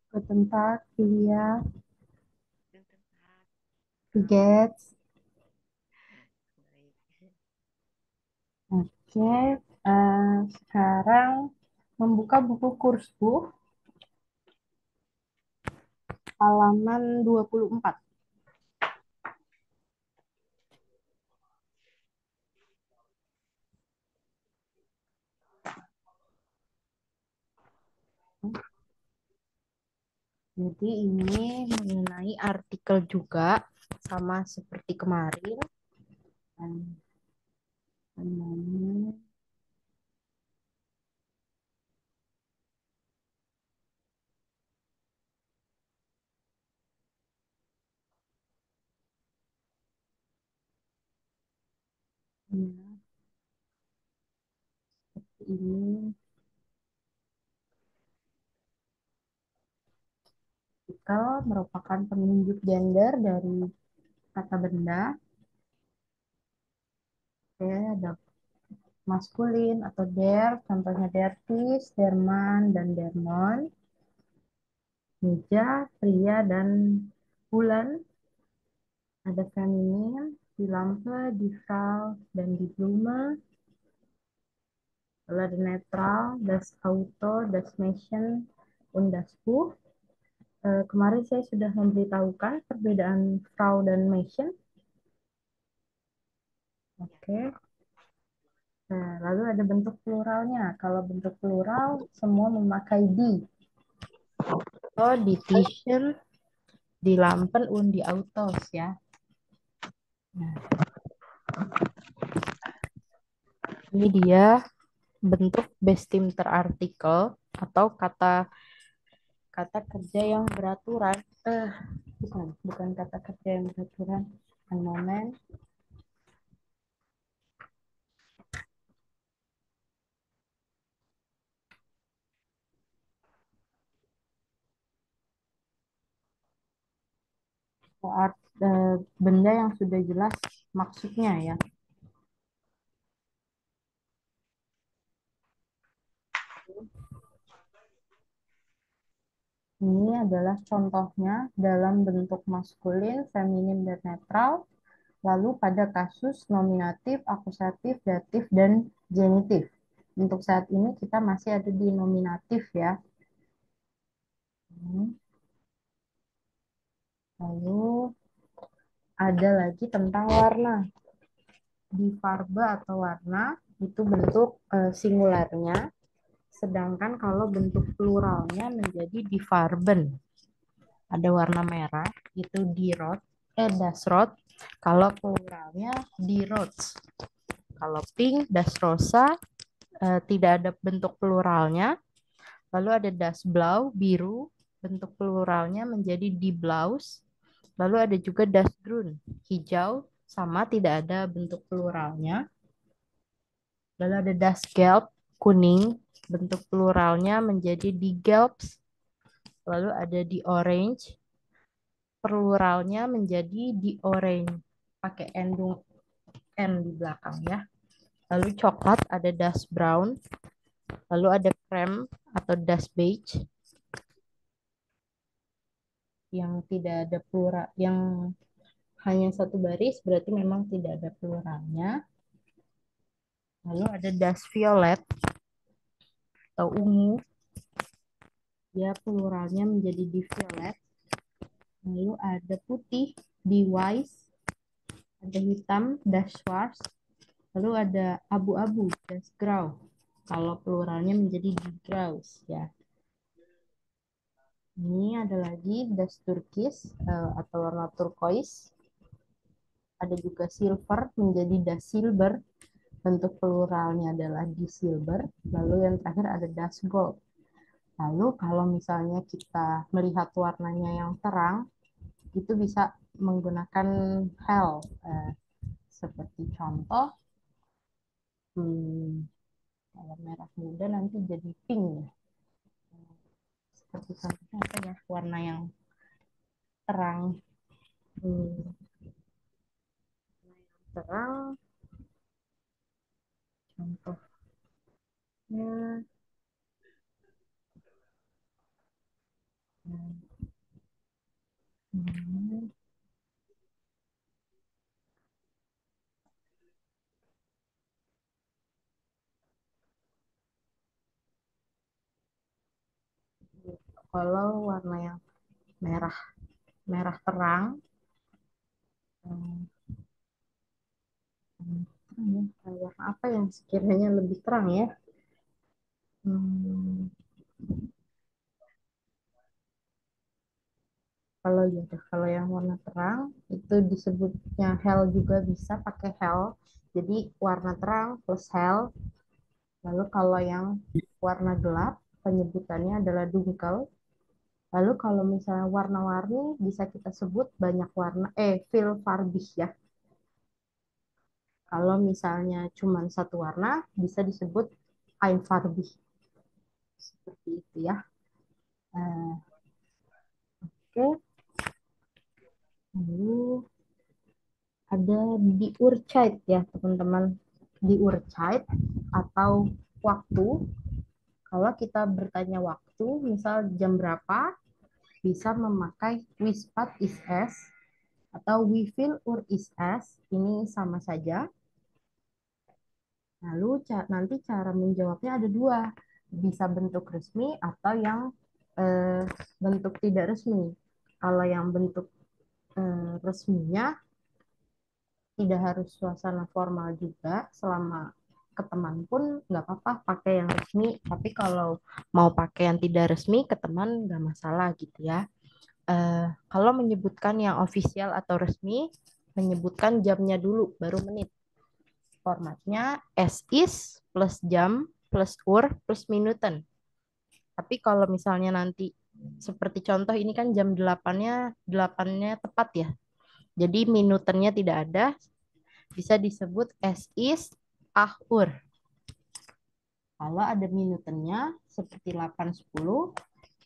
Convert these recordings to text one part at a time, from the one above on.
Guten Tag, Julia. Guten Tag, Wie Frau. geht's? Baik. Oke, sekarang membuka buku kursku halaman 24. Jadi ini mengenai artikel juga sama seperti kemarin. Dan namanya ya, ini artikel merupakan penunjuk gender dari kata benda. Oke, ada maskulin atau der, contohnya dertis, derman, dan dermon. Meja, pria, dan bulan. Ada feminin, di lampe, di Frau, dan di Blume. Lalu ada netral, das Auto, das Mädchen, und das Buch. Kemarin saya sudah memberitahukan perbedaan Frau dan Mädchen. Ya, Oke. Nah, lalu ada bentuk pluralnya. Kalau bentuk plural, semua memakai die. Oh, di T-shirt, di lampen, und di Autos ya. Nah, ini dia bentuk Bestimmter artikel atau kata kata kerja yang beraturan. Eh, bukan kata kerja yang beraturan. One moment. Saat benda yang sudah jelas maksudnya ya. Ini adalah contohnya dalam bentuk maskulin, feminin, dan netral. Lalu pada kasus nominatif, akusatif, datif, dan genitif. Untuk saat ini kita masih ada di nominatif ya. Hmm. Lalu ada lagi tentang warna. Di farbe atau warna itu bentuk singularnya, sedangkan kalau bentuk pluralnya menjadi di farben. Ada warna merah itu di rot, das rot. Kalau pluralnya di rots. Kalau pink, das rosa, tidak ada bentuk pluralnya. Lalu ada das blau, biru, bentuk pluralnya menjadi di blaus. Lalu ada juga das grün, hijau, sama tidak ada bentuk pluralnya. Lalu ada das gelb, kuning, bentuk pluralnya menjadi di gelbs. Lalu ada di orange, pluralnya menjadi di orange. Pakai endung N di belakang ya. Lalu coklat ada das brown. Lalu ada krem atau das beige yang tidak ada plural, yang hanya satu baris berarti memang tidak ada pluralnya. Lalu ada das violet atau ungu, dia pluralnya menjadi di violet. Lalu ada putih di wise, ada hitam das schwarz, lalu ada abu-abu das grau. Kalau pluralnya menjadi di graus ya. Ini ada lagi das turquoise atau warna turquoise. Ada juga silver menjadi das silver. Bentuk pluralnya adalah di silver. Lalu yang terakhir ada das gold. Lalu kalau misalnya kita melihat warnanya yang terang, itu bisa menggunakan hell. Seperti contoh, hmm, kalau merah muda nanti jadi pink ya. Seperti contohnya apa ya, warna yang terang. Hmm, terang, contohnya Kalau warna yang merah merah terang, hmm, warna apa yang sekiranya lebih terang ya? Hmm, kalau ya, kalau yang warna terang itu disebutnya hell juga bisa pakai hell. Jadi warna terang plus hell. Lalu kalau yang warna gelap penyebutannya adalah dunkel. Lalu kalau misalnya warna-warni bisa kita sebut banyak warna fil farbih ya. Kalau misalnya cuma satu warna bisa disebut Einfarbig seperti itu ya. Oke, lalu ada di Urcheit ya teman-teman. Di Urcheit atau waktu. Kalau kita bertanya waktu, misal jam berapa, bisa memakai wispat is es atau we feel or is es. Ini sama saja. Lalu nanti cara menjawabnya ada dua, bisa bentuk resmi atau yang bentuk tidak resmi. Kalau yang bentuk resminya tidak harus suasana formal juga, selama ke teman pun nggak apa-apa pakai yang resmi. Tapi kalau mau pakai yang tidak resmi ke teman nggak masalah gitu ya. Kalau menyebutkan yang official atau resmi, menyebutkan jamnya dulu, baru menit. Formatnya as is plus jam plus plus minuten. Tapi kalau misalnya nanti seperti contoh ini kan jam 8-nya tepat ya. Jadi minutennya tidak ada, bisa disebut as is ur. Kalau ada minutennya seperti 8.10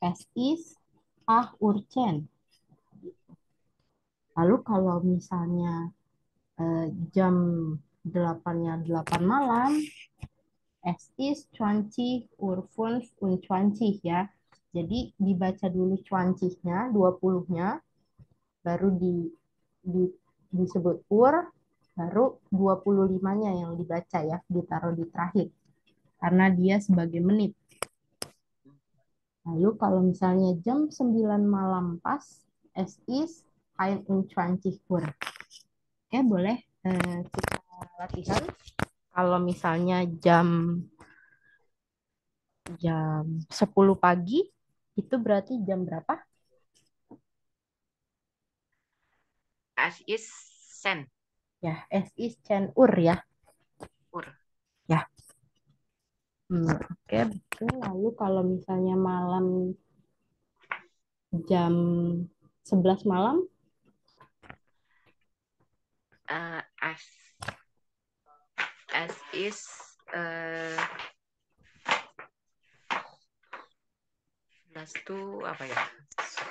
as is urcen. Lalu kalau misalnya jam 8-nya 8 malam, es is 20 Uhr 25 ya. Jadi dibaca dulu 20-nya, 20-nya, baru di, disebut ur, baru 25-nya yang dibaca ya, ditaruh di terakhir. Karena dia sebagai menit. Lalu kalau misalnya jam 9 malam pas, es is 21 Uhr. Oke, boleh kita latihan. Kalau misalnya jam jam 10 pagi, itu berarti jam berapa? As is sen. Ya, es is 10 ur ya. Ur. Ya, oke, betul. Lalu kalau misalnya malam jam 11 malam, As is uh, 11 tuh apa ya?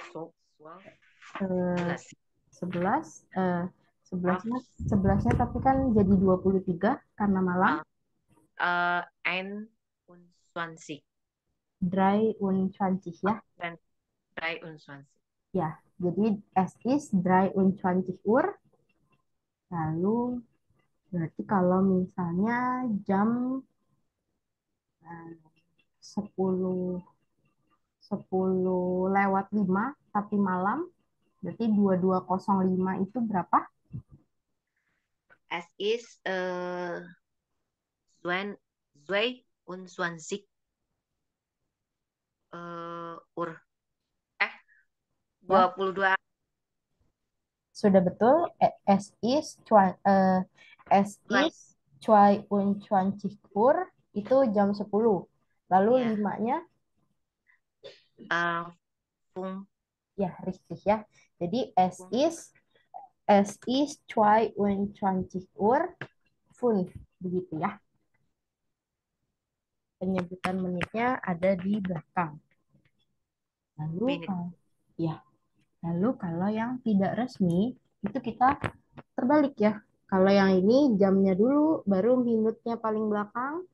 So, well, eh, 11. 11, eh, Maaf. 11-nya, 11-nya tapi kan jadi 23 karena malam. Uh, ein und 20. Dry und 20 ya. Dan 23. Ya, jadi es is dry und 20 Uhr. Lalu berarti kalau misalnya jam 10 10 lewat 5 tapi malam, berarti 2205 itu berapa? Es ist 22 Uhr. Eh, Ya, 22. sudah betul. Es is 22 Uhr itu jam 10. Lalu Ya. 5-nya Uh, Fung, ya richtig ya. Jadi Fung. es is 22 Uhr 5 begitu ya. Penyebutan menitnya ada di belakang. Lalu Minute. kalau ya, lalu kalau yang tidak resmi itu kita terbalik ya. Kalau yang ini jamnya dulu, baru minutnya paling belakang.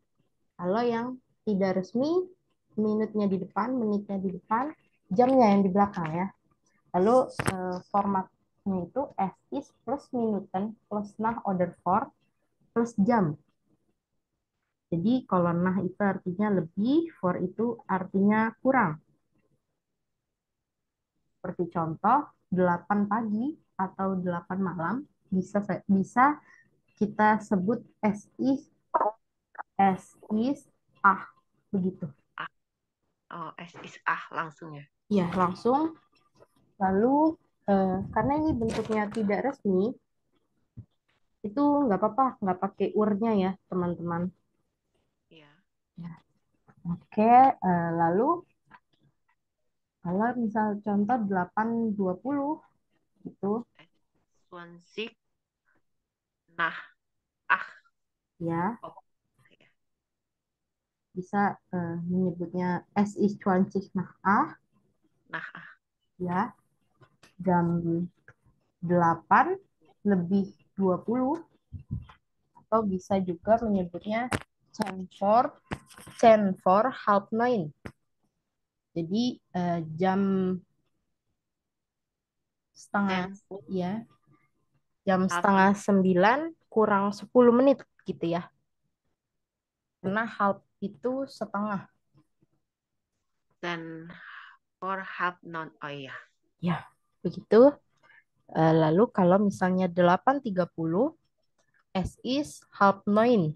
Kalau yang tidak resmi, minutnya di depan, menitnya di depan, jamnya yang di belakang ya. Lalu formatnya itu as is plus minuten plus nah order for plus jam. Jadi kalau nah itu artinya lebih, for itu artinya kurang. seperti contoh 8 pagi atau 8 malam bisa kita sebut as is ah begitu. Ah, oh, S is ah langsung ya. Ya, langsung. Lalu karena ini bentuknya tidak resmi, itu nggak apa-apa, nggak pakai urnya ya, teman-teman. Iya. Ya. Oke, lalu kalau misal contoh 8:20 itu S Swansea. Nah, ah. ya Oh, ya. bisa menyebutnya as is cuancik nah ah Nah, ah. ya jam 8:20 atau bisa juga menyebutnya 10 for 10 for 8:30. Jadi jam setengah Ten ya jam half setengah 9 kurang 10 menit gitu ya. Karena half itu setengah. ten for half non. Oh iya. Ya, begitu. Lalu kalau misalnya 8:30 as is half nine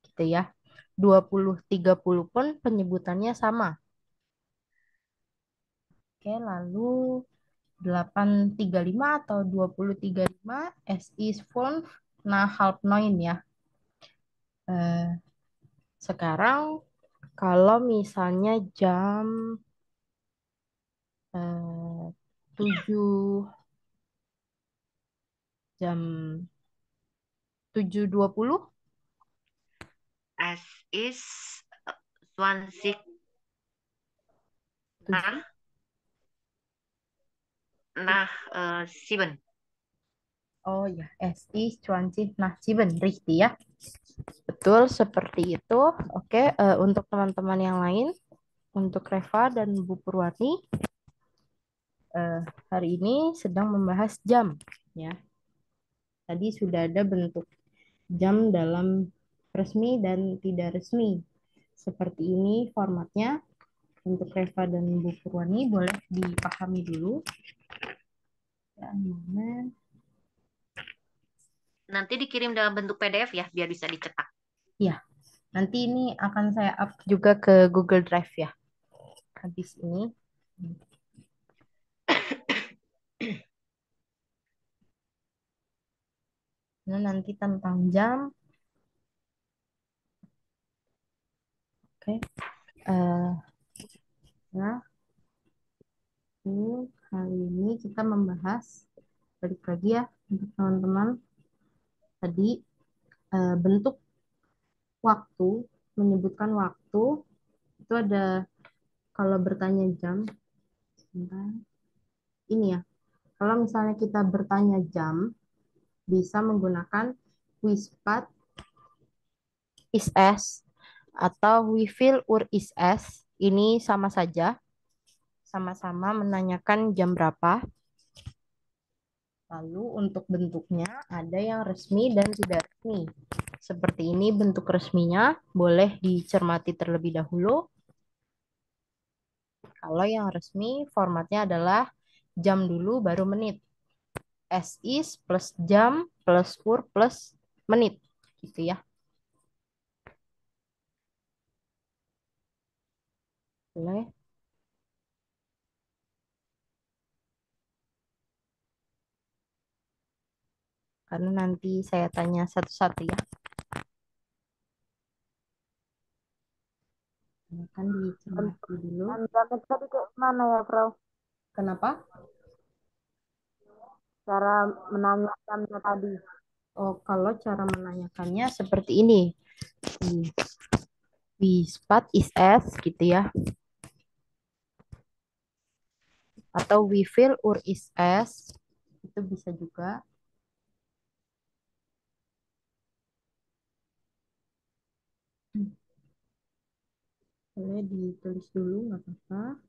gitu ya. 20:30 pun penyebutannya sama. Oke, lalu 8:35 atau 20:35 as is phone nah half nine ya. Eh, Sekarang kalau misalnya jam 7 jam 7:20 S is Swansea. Nah, 7 nah, Sieben. oh ya SI cuancih nah ciben Rihti ya. Betul seperti itu. Oke, untuk teman-teman yang lain, untuk Reva dan Bu Purwati, eh, hari ini sedang membahas jam ya. Tadi sudah ada bentuk jam dalam resmi dan tidak resmi. Seperti ini formatnya. Untuk Reva dan Bu Purwani boleh dipahami dulu. Ya, moment. Nanti dikirim dalam bentuk PDF ya, biar bisa dicetak. Ya, nanti ini akan saya up juga ke Google Drive ya. Habis ini. Nah, nanti tentang jam. Oke. Nah, ini kali ini kita membahas balik lagi ya untuk teman-teman tadi bentuk waktu, menyebutkan waktu itu ada kalau bertanya jam. Sebentar. Ini ya. Kalau misalnya kita bertanya jam, bisa menggunakan wispat is as atau we feel or is as. Ini sama saja, sama-sama menanyakan jam berapa. Lalu untuk bentuknya ada yang resmi dan tidak resmi. Seperti ini bentuk resminya, boleh dicermati terlebih dahulu. Kalau yang resmi formatnya adalah jam dulu baru menit. As is plus jam plus ur plus menit. Gitu ya. Boleh. Karena nanti saya tanya satu-satu ya. Kan dicermati dulu. Jamet tadi kayak mana ya, Bro? Kenapa? Cara menanyakannya tadi. Oh, kalau cara menanyakannya seperti ini. Hmm, Wispat is as gitu ya. Atau we feel or is as. Itu bisa juga. Boleh ditulis dulu, nggak apa-apa.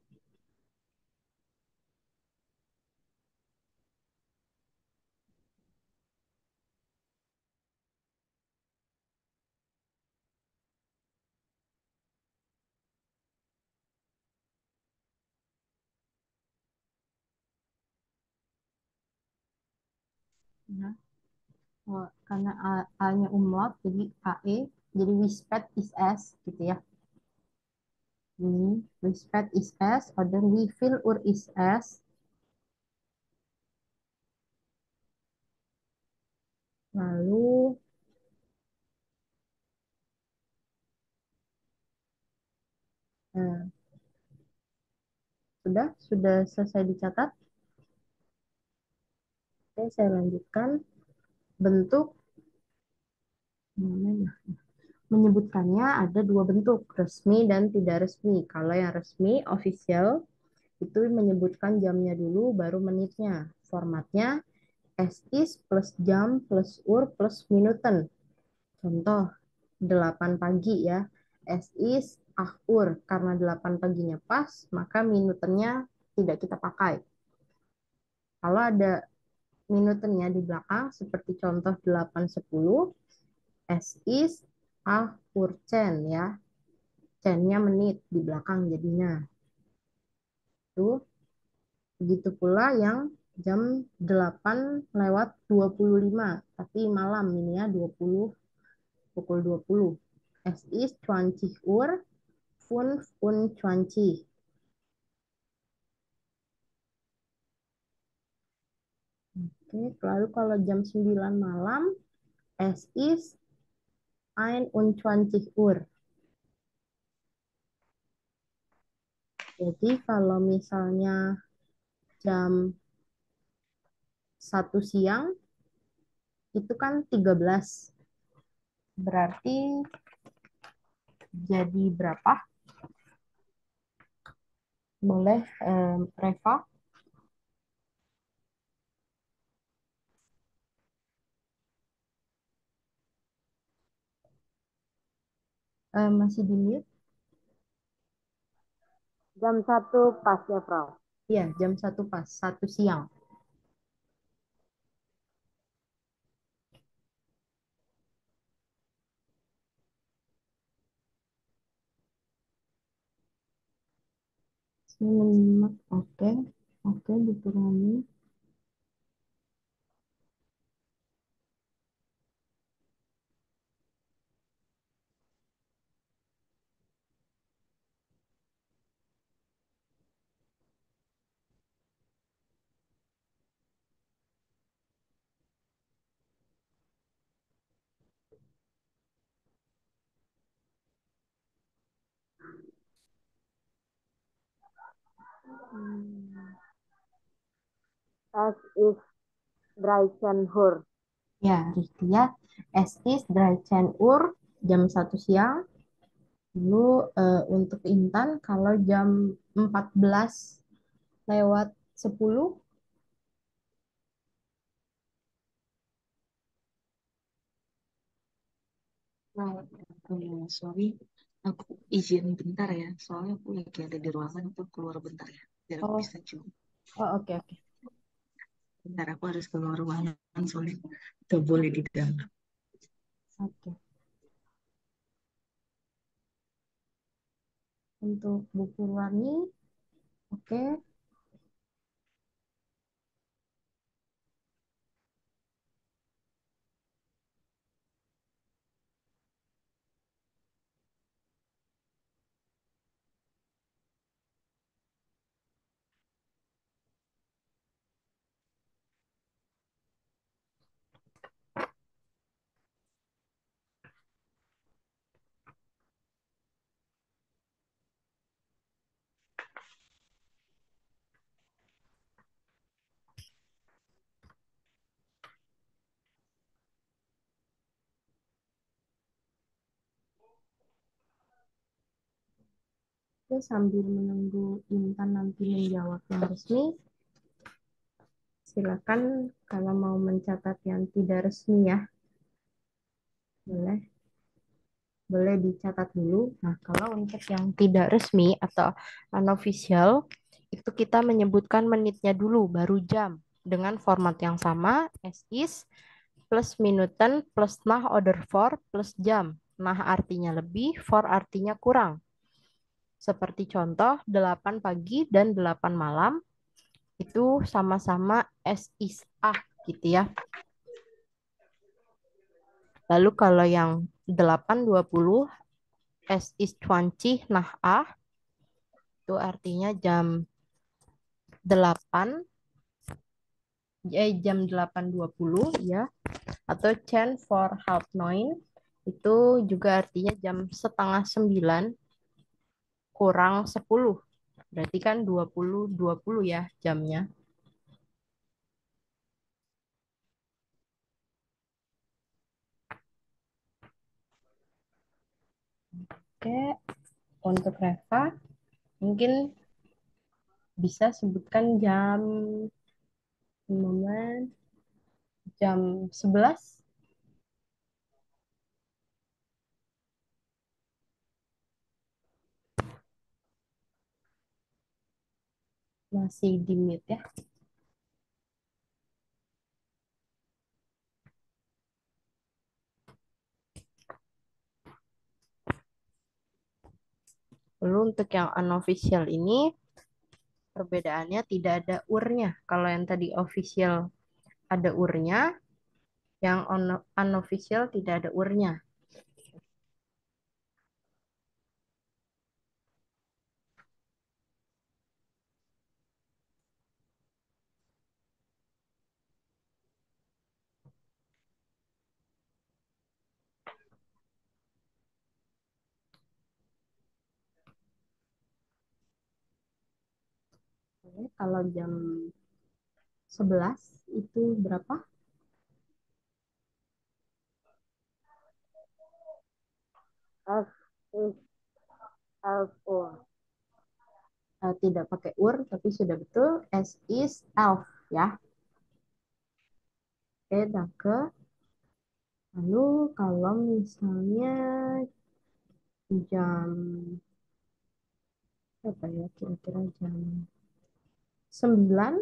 Ya. Oh, karena A-nya umlaut, jadi AE. Jadi we sped is S gitu ya. Ini we sped is S, oder we fill ur is S. Lalu eh, sudah selesai dicatat. Oke, saya lanjutkan. Bentuk mana ya? Menyebutkannya ada dua bentuk, resmi dan tidak resmi. Kalau yang resmi, official, itu menyebutkan jamnya dulu, baru menitnya. Formatnya SIS plus jam plus ur plus minuten. Contoh, 8 pagi ya. SIS ur. Karena 8 paginya pas, maka minutennya tidak kita pakai. Kalau ada minutennya di belakang, seperti contoh 8.10, SIS ur ya. Cennya menit di belakang jadinya. Tuh, begitu pula yang jam 8 lewat 25, tapi malam ini ya, 20, pukul 20. Es ist 20 Uhr 25. Oke, lalu kalau jam 9 malam, es ist 21 Uhr. Jadi kalau misalnya jam 1 siang, itu kan 13. Berarti jadi berapa? Boleh, Reva? Masih di mute? Jam 1 pas ya, Frau. Iya, jam 1 pas, 1 siang. Saya menyimak, oke, oke, dikurangi. Es ist 13 Uhr. Ya, Rifki ya. Es ist 13 Uhr, jam 1 siang. Lalu untuk Intan, kalau jam 14 lewat 10, Nah, sorry, aku izin bentar ya, soalnya aku lagi ada di ruangan, aku keluar bentar ya, biar aku oh, bisa coba. oh oke, oke. Bentar, aku harus keluar ruangan, soalnya gak boleh di dalam. Oke. Untuk buku warni, oke. Oke, sambil menunggu Intan nanti menjawab yang resmi, silakan kalau mau mencatat yang tidak resmi ya, boleh. Boleh dicatat dulu. Nah, kalau untuk yang tidak resmi atau unofficial, itu kita menyebutkan menitnya dulu, baru jam. Dengan format yang sama, as is, plus minuten, plus nah order for, plus jam. Nah artinya lebih, for artinya kurang. Seperti contoh, 8 pagi dan 8 malam, itu sama-sama as is ah, gitu ya. Lalu kalau yang 8.20 es is 20 nah itu artinya delapan jam 8.20 ya, atau 10 for half 9 itu juga artinya jam setengah 9 kurang 10. Berarti kan 20.20 ya jamnya. Oke, untuk Reva mungkin bisa sebutkan momen jam 11 masih di mute ya. Lalu untuk yang unofficial ini perbedaannya tidak ada urnya. Kalau yang tadi official ada urnya, yang unofficial tidak ada urnya. Oke, kalau jam 11 itu berapa? S is elf. Tidak pakai ur, tapi sudah betul. S is elf ya. Oke, Dake. Lalu kalau misalnya jam apa ya, kira-kira jam 9,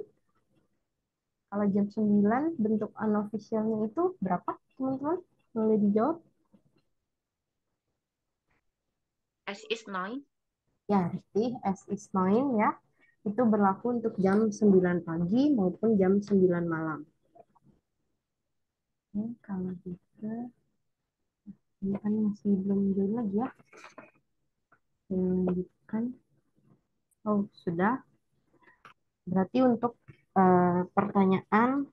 kalau jam 9 bentuk unofficialnya itu berapa, teman-teman? Boleh dijawab? S is 9. Ya, Rifty, S is 9 ya. Itu berlaku untuk jam 9 pagi maupun jam 9 malam. Oke, kalau gitu, ini kan masih belum join lagi ya. Lanjutkan. Oh, sudah. Berarti untuk pertanyaan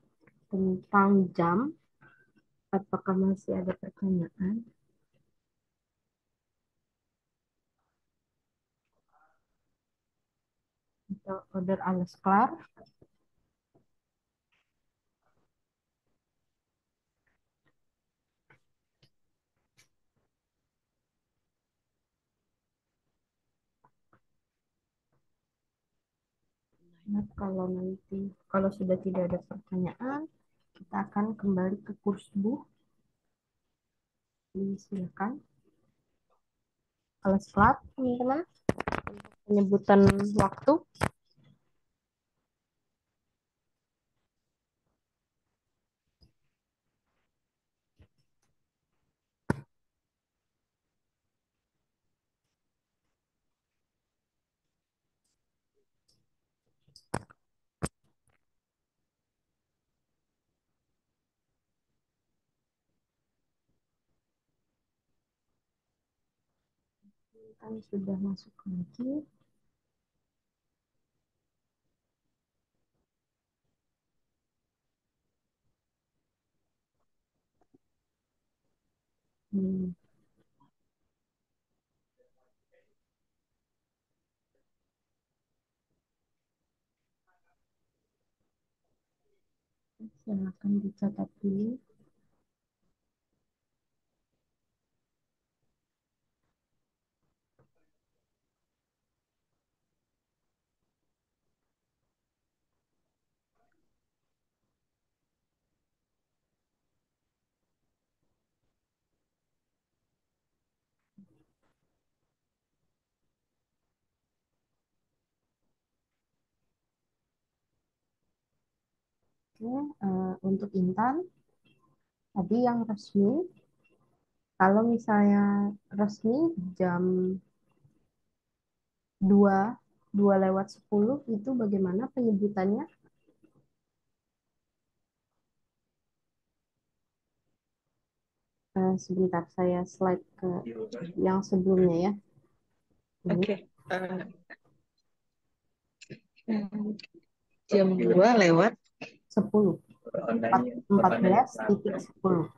tentang jam, apakah masih ada pertanyaan? Atau order alles klar? Nah, kalau sudah tidak ada pertanyaan, kita akan kembali ke kurs buku. Silakan. Alles klar, teman-teman. Penyebutan waktu. Kan sudah masuk lagi. Hmm, silakan dicatat dulu. Oke, untuk Intan, tadi yang resmi, kalau misalnya resmi jam 2 lewat 10 itu bagaimana penyebutannya? Sebentar, saya slide ke yang sebelumnya ya. Ini Oke. Jam 2 lewat 10, 14.10.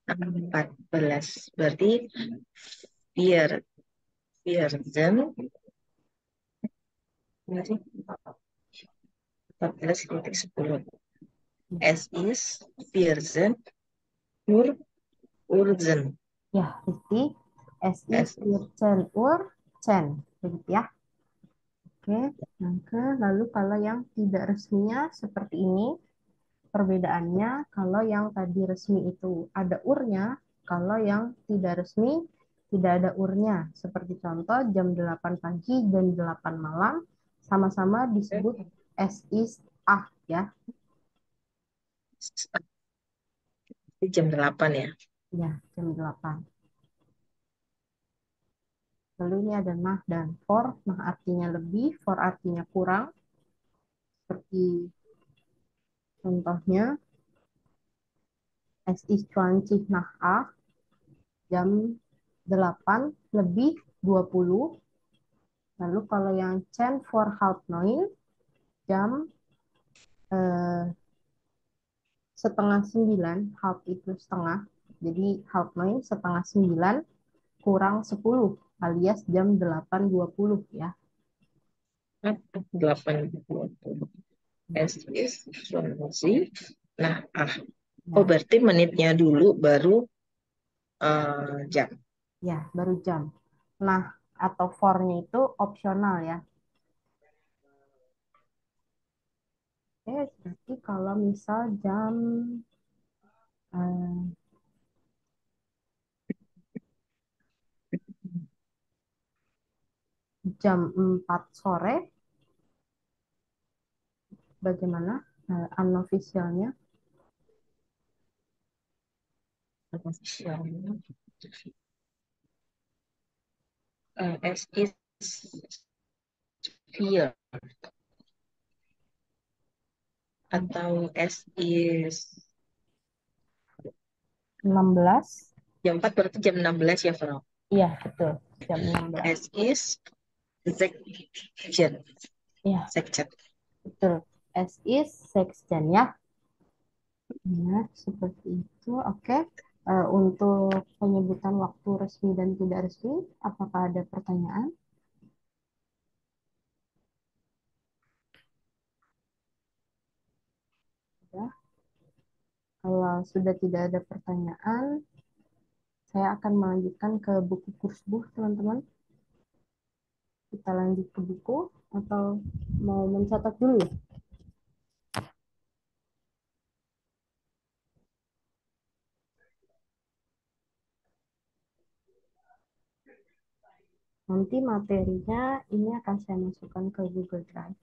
14. Berarti biar Vierzen ini sih 14.10. S is Vierzen Ur Urzen. Ya, berarti S is S Wirtsen Ur Cen. Begitu ya. Oke, lalu kalau yang tidak resminya seperti ini, perbedaannya kalau yang tadi resmi itu ada urnya, kalau yang tidak resmi tidak ada urnya. Seperti contoh jam 8 pagi dan 8 malam sama-sama disebut S is ah ya. jam 8 ya. Ya, jam 8. Lalu ini ada nah dan for. Nah artinya lebih, for artinya kurang. Seperti contohnya es is 20 nah jam 8 lebih 20. Lalu kalau yang 10 for half 9 jam eh, setengah 9, half itu setengah. Jadi half 9 setengah 9 kurang 10 alias jam 8.20 ya. 8.20. S is Sulawesi. Nah, oh Ya, berarti menitnya dulu baru jam. ya baru jam. Nah, atau for-nya itu opsional ya. Berarti kalau misal eh, jam 4 sore, bagaimana unofficialnya? Officialnya. S is Sphere atau S is 16? jam 4 berarti jam 16 ya, Bro. Iya, betul. Jam 16. S is Sekjen. Iya, Sekjen. betul. S is sextant ya. Ya, seperti itu. Oke. Untuk penyebutan waktu resmi dan tidak resmi, apakah ada pertanyaan? Ya. Kalau sudah tidak ada pertanyaan, saya akan melanjutkan ke buku kursbuh, teman-teman. Kita lanjut ke buku atau mau mencatat dulu ya? Nanti materinya ini akan saya masukkan ke Google Drive.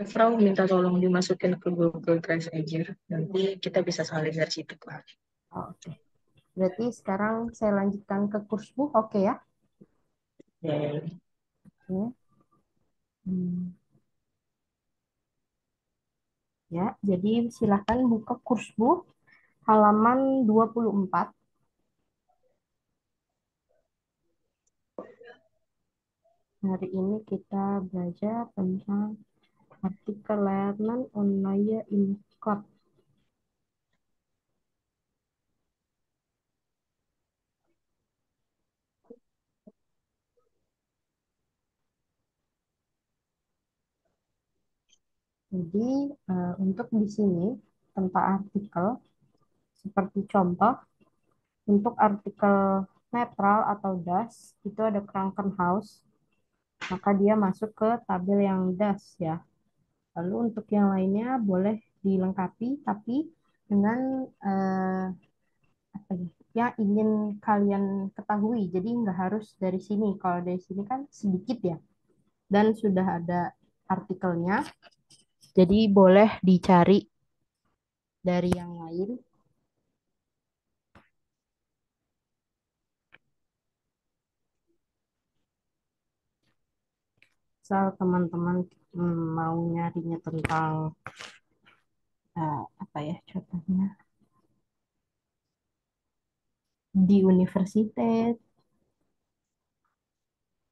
Frau minta tolong dimasukin ke Google Drive aja. Nanti kita bisa saling dari situ, Pak. Oh, oke. Berarti sekarang saya lanjutkan ke kursbuh, oke ya? Ya. Oke. Hmm, ya, jadi silahkan buka kursbuh halaman 24. Hari ini kita belajar tentang artikel lernen on Naya in Club. Jadi untuk di sini tentang artikel seperti contoh untuk artikel netral atau das itu ada Krankenhaus, maka dia masuk ke tabel yang das ya. Lalu untuk yang lainnya boleh dilengkapi tapi dengan apa ya, yang ingin kalian ketahui. Jadi nggak harus dari sini. Kalau dari sini kan sedikit ya. Dan sudah ada artikelnya. Jadi boleh dicari dari yang lain. Misal teman-teman mau nyarinya tentang Apa ya contohnya? Di universitas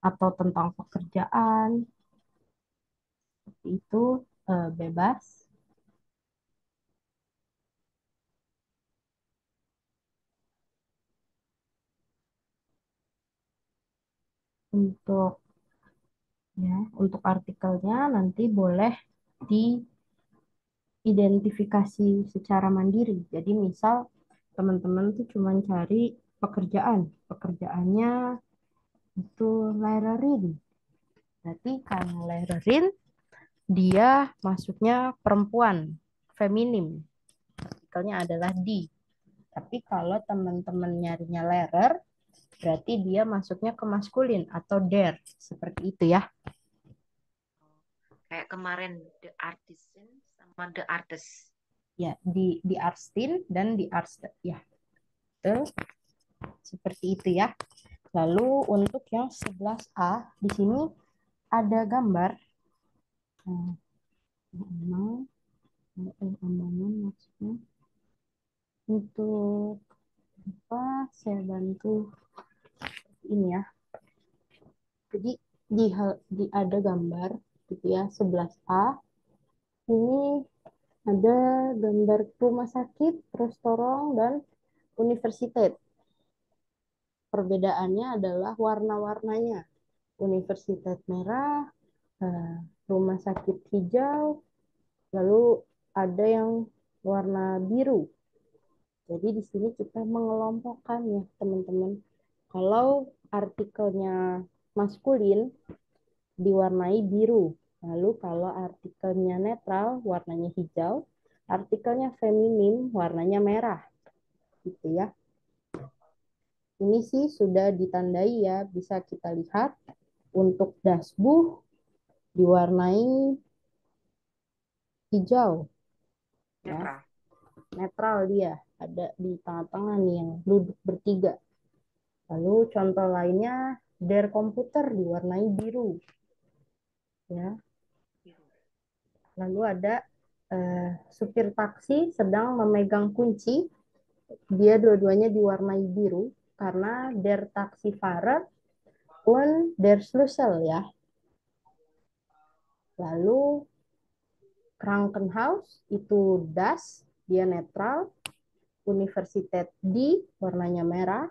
atau tentang pekerjaan, itu bebas untuk untuk artikelnya nanti boleh diidentifikasi secara mandiri. Jadi misal teman-teman tuh cuma cari pekerjaannya itu laylerin. Berarti karena laylerin dia masuknya perempuan, feminim. Artikelnya adalah di. Tapi kalau teman-teman nyarinya lerer, berarti dia masuknya ke maskulin atau der. Seperti itu ya. Kayak kemarin The Artisan sama The Artist. Ya, di Arstin dan di Arst ya. Betul. Seperti itu ya. Lalu untuk yang 11A di sini ada gambar. Nah, amangan maksudnya untuk apa? Saya bantu ini ya. Jadi ada gambar gitu ya 11A. Ini ada gambar rumah sakit, restoran dan universitas. Perbedaannya adalah warna-warnanya. Universitas merah, eh, rumah sakit hijau, lalu ada yang warna biru. Jadi di sini kita mengelompokkan ya teman-teman. Kalau artikelnya maskulin diwarnai biru. Lalu kalau artikelnya netral warnanya hijau, artikelnya feminim warnanya merah. Gitu ya. Ini sih sudah ditandai ya, bisa kita lihat untuk dasbuh diwarnai hijau ya, Netral. netral dia, ada di tengah-tengah nih yang duduk bertiga. Lalu contoh lainnya der komputer diwarnai biru ya. Biru. Lalu ada supir taksi sedang memegang kunci, dia dua-duanya diwarnai biru karena der Taxifahrer und der Schlüssel ya. Lalu Krankenhaus itu das, dia netral. Universitas di warnanya merah.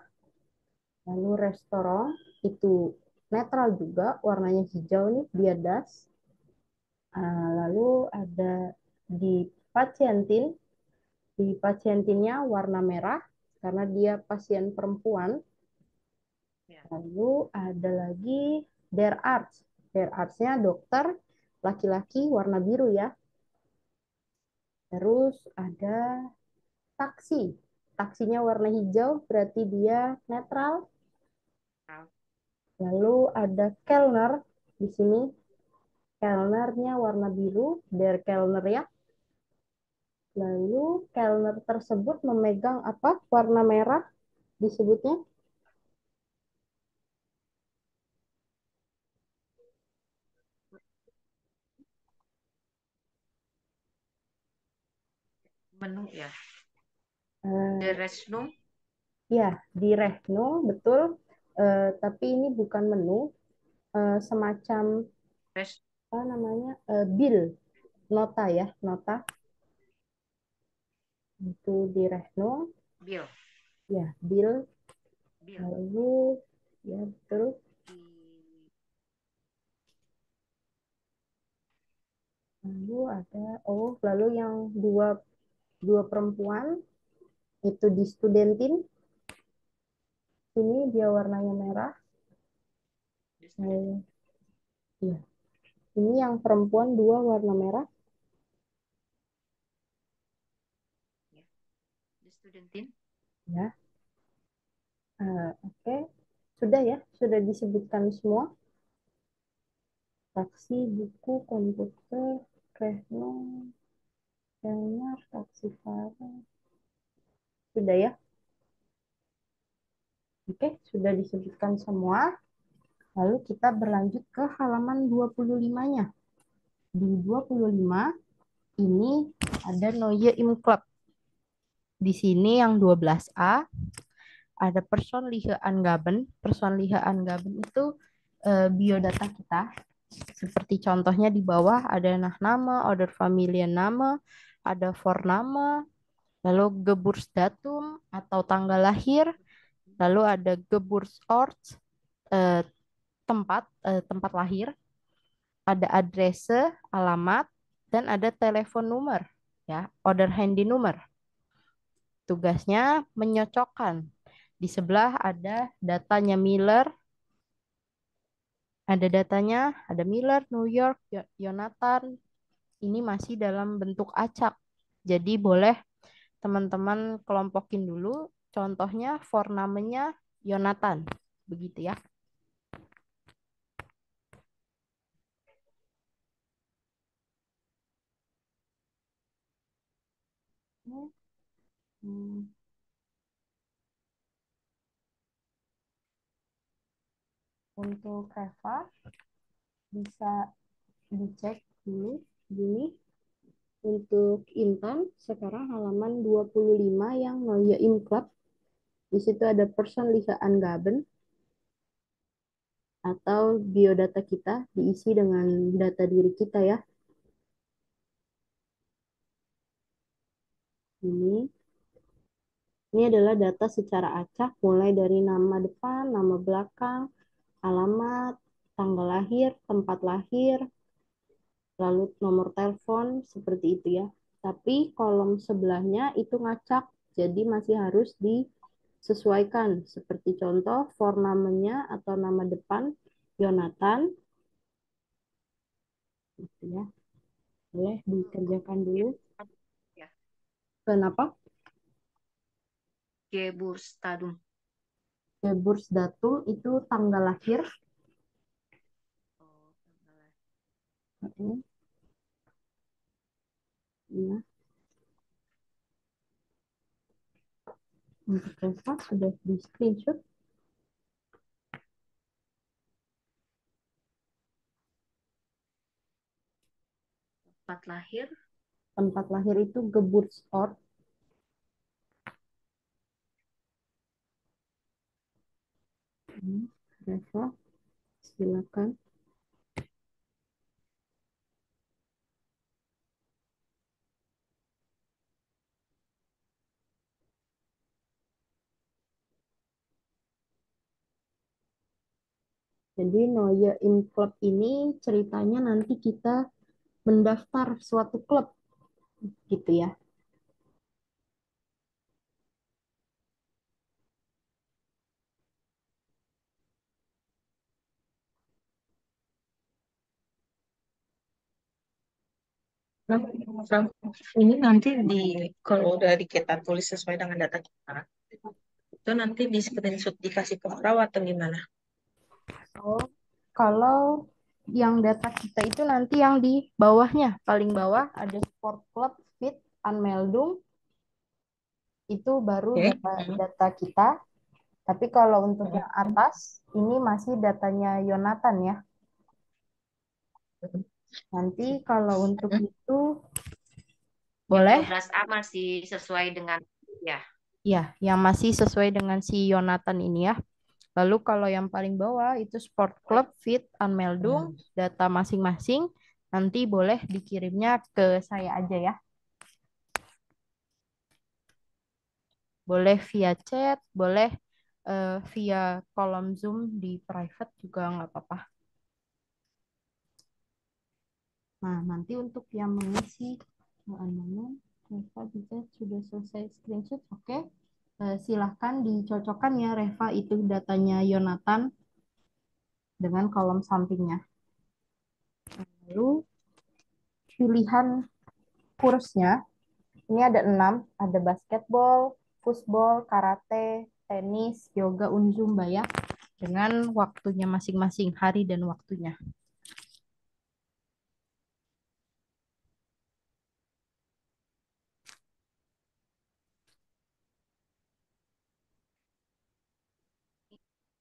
Lalu restoran itu netral juga, warnanya hijau nih, dia das. Lalu ada di pasientin, di pasientinnya warna merah karena dia pasien perempuan. Ya. Lalu ada lagi der Arts. Der Arts-nya dokter laki-laki warna biru ya. Terus ada taksi. Taksinya warna hijau berarti dia netral. Netral. Lalu ada Kellner di sini. Kellnernya warna biru, der Kellner ya. Lalu Kellner tersebut memegang apa? Warna merah disebutnya. Menu ya. The Eh, Resnum. ya, di Rehno betul. Tapi ini bukan menu, semacam Res apa namanya? Bill, nota ya, nota. Itu di Rehno, Bill. ya, bill. Bill. Lalu ya betul. Di Lalu ada lalu yang dua dua perempuan itu di Studentin. Ini dia warnanya merah. The Student. Iya. Ini yang perempuan dua warna merah. Ya. The Studentin. Ya. Oke. Sudah ya, sudah disebutkan semua. Taksi, buku, komputer, Rehno, Kelner, taksi Farah. Sudah ya. Oke, sudah disebutkan semua. Lalu kita berlanjut ke halaman 25-nya. Di 25 ini ada Neue im Club. Di sini yang 12A ada Personliche Angaben. Personliche Angaben itu biodata kita. Seperti contohnya di bawah ada Nachname, oder Familienname, ada Vorname, lalu Geburtsdatum atau tanggal lahir, lalu ada Geburtsort, eh, tempat lahir, ada adrese, alamat, dan ada telepon nomor, ya, oder handy number. Tugasnya menyocokkan. Di sebelah ada datanya Miller, ada datanya, ada Miller, New York, Yonatan. Ini masih dalam bentuk acak. Jadi boleh teman-teman kelompokin dulu. Contohnya for namanya Yonatan. Begitu ya. Hmm, Untuk Reva bisa dicek dulu gini. Untuk Intan sekarang halaman 25 yang Neue im Club. Di situ ada Personliche Angaben atau biodata kita diisi dengan data diri kita ya. Ini Ini adalah data secara acak mulai dari nama depan, nama belakang, alamat, tanggal lahir, tempat lahir, lalu nomor telepon, seperti itu ya. Tapi kolom sebelahnya itu ngacak, jadi masih harus disesuaikan. Seperti contoh, for namanya atau nama depan, Yonatan, gitu ya. Boleh dikerjakan dulu. Ya, Kenapa? Geburtsdatum. Geburtsdatum itu tanggal lahir. Oh, tanggal lahir. Oke, ya. Untuk Reva sudah di screenshot. Tempat lahir. Tempat lahir itu Geburtsort. Reva, silakan. Jadi Neue im Club ini ceritanya nanti kita mendaftar suatu klub gitu ya. Ram, Ram, ini nanti kalau udah kita tulis sesuai dengan data kita, itu nanti di screenshot dikasih ke perawat atau gimana? Oh, kalau yang data kita itu nanti yang di bawahnya, paling bawah ada Sport Club Fit Anmeldung, itu baru Oke. data kita. Tapi kalau untuk yang atas, ini masih datanya Yonatan ya. Nanti kalau untuk itu Yang boleh 12A masih sesuai dengan ya. ya, yang masih sesuai dengan si Yonatan ini ya. Lalu kalau yang paling bawah itu Sport Club, Fit, Anmeldung, data masing-masing, nanti boleh dikirimnya ke saya aja ya. Boleh via chat, boleh via kolom Zoom di private juga nggak apa-apa. Nah, nanti untuk yang mengisi anunya, Reva bisa sudah selesai screenshot, oke. Silahkan dicocokkan ya Reva itu datanya Yonatan dengan kolom sampingnya. Lalu pilihan kursnya, ini ada 6, ada basketball, football, karate, tenis, yoga, zumba ya, dengan waktunya masing-masing, hari dan waktunya.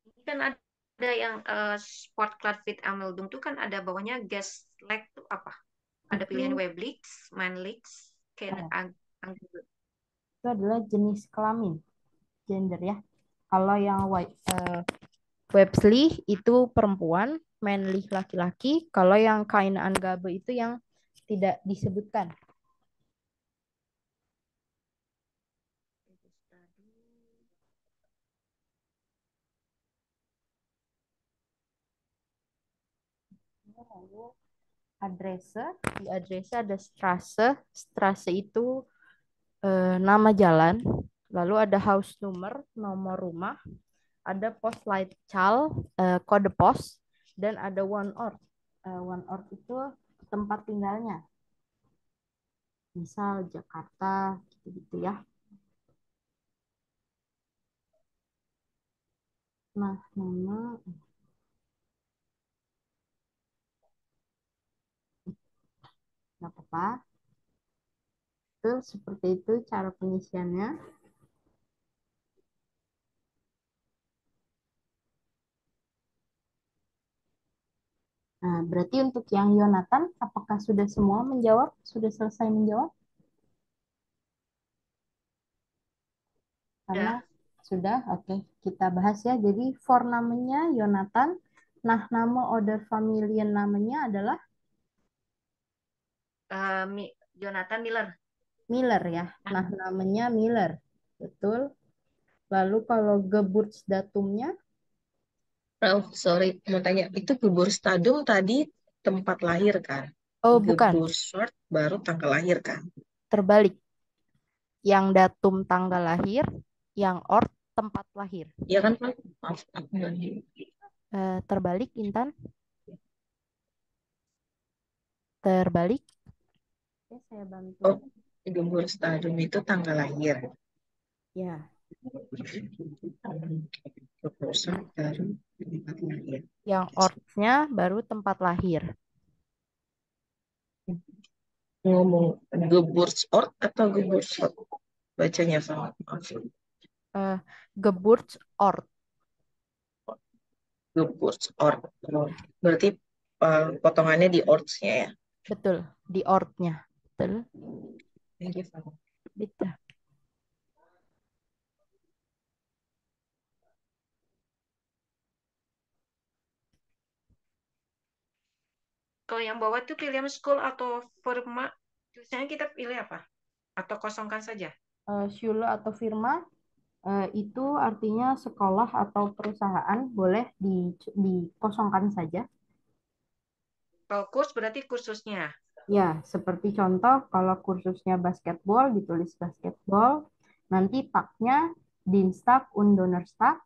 Ini kan ada yang Sport Club Fit Ameldung tuh kan ada bawahnya gas leg tuh apa? Ada pilihan Itu, Weblix, Manlix, Ken oh, itu adalah jenis kelamin, gender ya. Kalau yang Websley itu perempuan, Manly laki-laki. Kalau yang Kain Gabe itu yang tidak disebutkan. Lalu adrese, di adrese ada Strasse. Strasse itu nama jalan. Lalu ada house number, nomor rumah. Ada Postleitzahl, kode pos. Dan ada one ort. One ort itu tempat tinggalnya. Misal Jakarta, gitu-gitu ya. Nah, nama nggak apa-apa. Itu seperti itu cara pengisiannya. Nah, berarti untuk yang Yonatan, apakah sudah semua menjawab? Sudah selesai menjawab? Karena Udah. sudah, oke. Kita bahas ya. Jadi, for namanya Yonatan. Nah, nama order familiar namanya adalah Jonathan Miller. Miller ya. Nah, namanya Miller. Betul. Lalu kalau Geburtsdatumnya, Oh, sorry, mau tanya. Itu Geburtsdatum tadi tempat lahir kan? oh bukan, Geburtsort baru tanggal lahir kan? terbalik. Yang datum tanggal lahir, yang ort tempat lahir. Iya kan, Pak? Maaf, aku nggak Terbalik, Intan. Terbalik. Oke, saya bantu. Oh, Geburtsdatum itu tanggal lahir. Ya, Geburtsort baru tempat lahir. yang ortnya baru tempat lahir. Ngomong Geburtsort atau Geburtsort? Bacanya sama. Maaf. Eh, Geburtsort. Geburtsort. Oh, berarti potongannya di ortsnya ya? Betul, di ortnya. Betul. Thank you, Pak. Gitu. Kalau yang bawah tuh William School atau Firma, tulisannya kita pilih apa? Atau kosongkan saja? Schule atau firma itu artinya sekolah atau perusahaan boleh dikosongkan saja. Kalau kurs berarti kursusnya. Ya, seperti contoh kalau kursusnya basketball ditulis basketball, nanti tagnya Dienstag und Donnerstag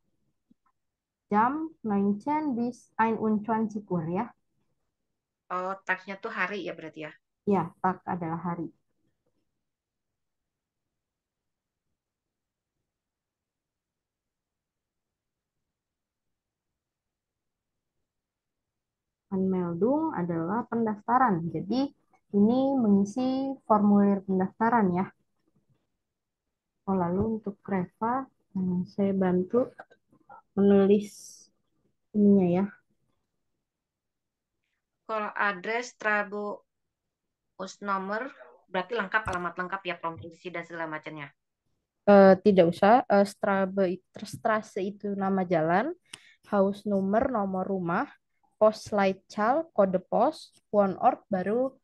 jam 19 bis 21 Uhr ya. Oh, tagsnya tuh hari ya berarti ya. Ya, tag adalah hari. Anmeldung adalah pendaftaran. Jadi ini mengisi formulir pendaftaran ya. Oh, lalu untuk Reva, saya bantu menulis ininya ya. Kalau address Trabu nomor berarti lengkap, alamat lengkap ya, provinsi dan segala macamnya. Tidak usah, Strasse itu nama jalan, house number nomor rumah, Postleitzahl kode pos, one ort baru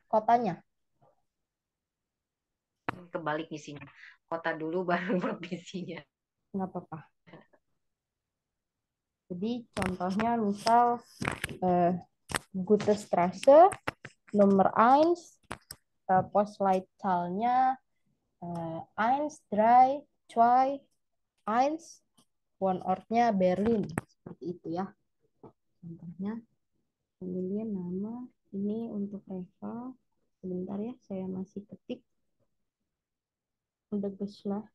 kotanya. Kebalik misinya. Kota dulu baru provinsinya. Nggak apa-apa. Jadi contohnya misal eh, Gute Straße nomor 1, Postleitzahlnya 1, 3, 2, 1, one ortnya Berlin. Seperti itu ya. Contohnya, kemudian nama ini untuk Reva. Sebentar ya, saya masih ketik. Udah Geschlecht,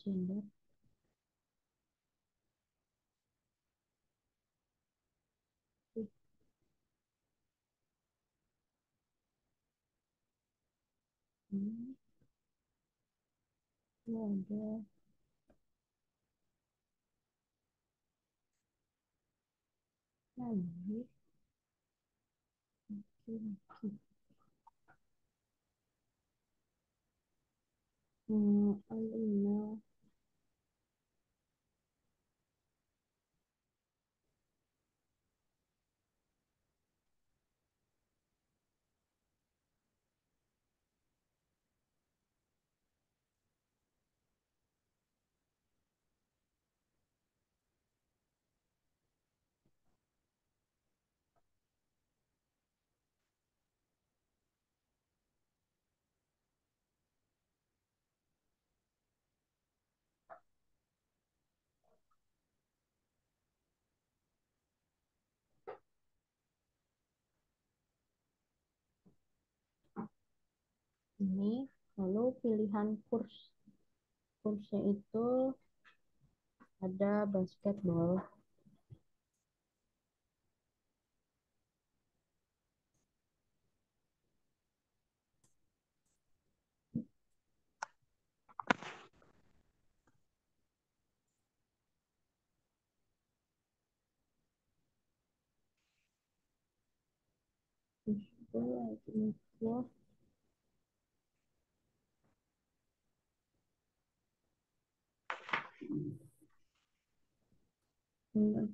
gender. Ini ada lagi. Alina. Ini lalu pilihan kursnya itu ada basketball, fishball, itu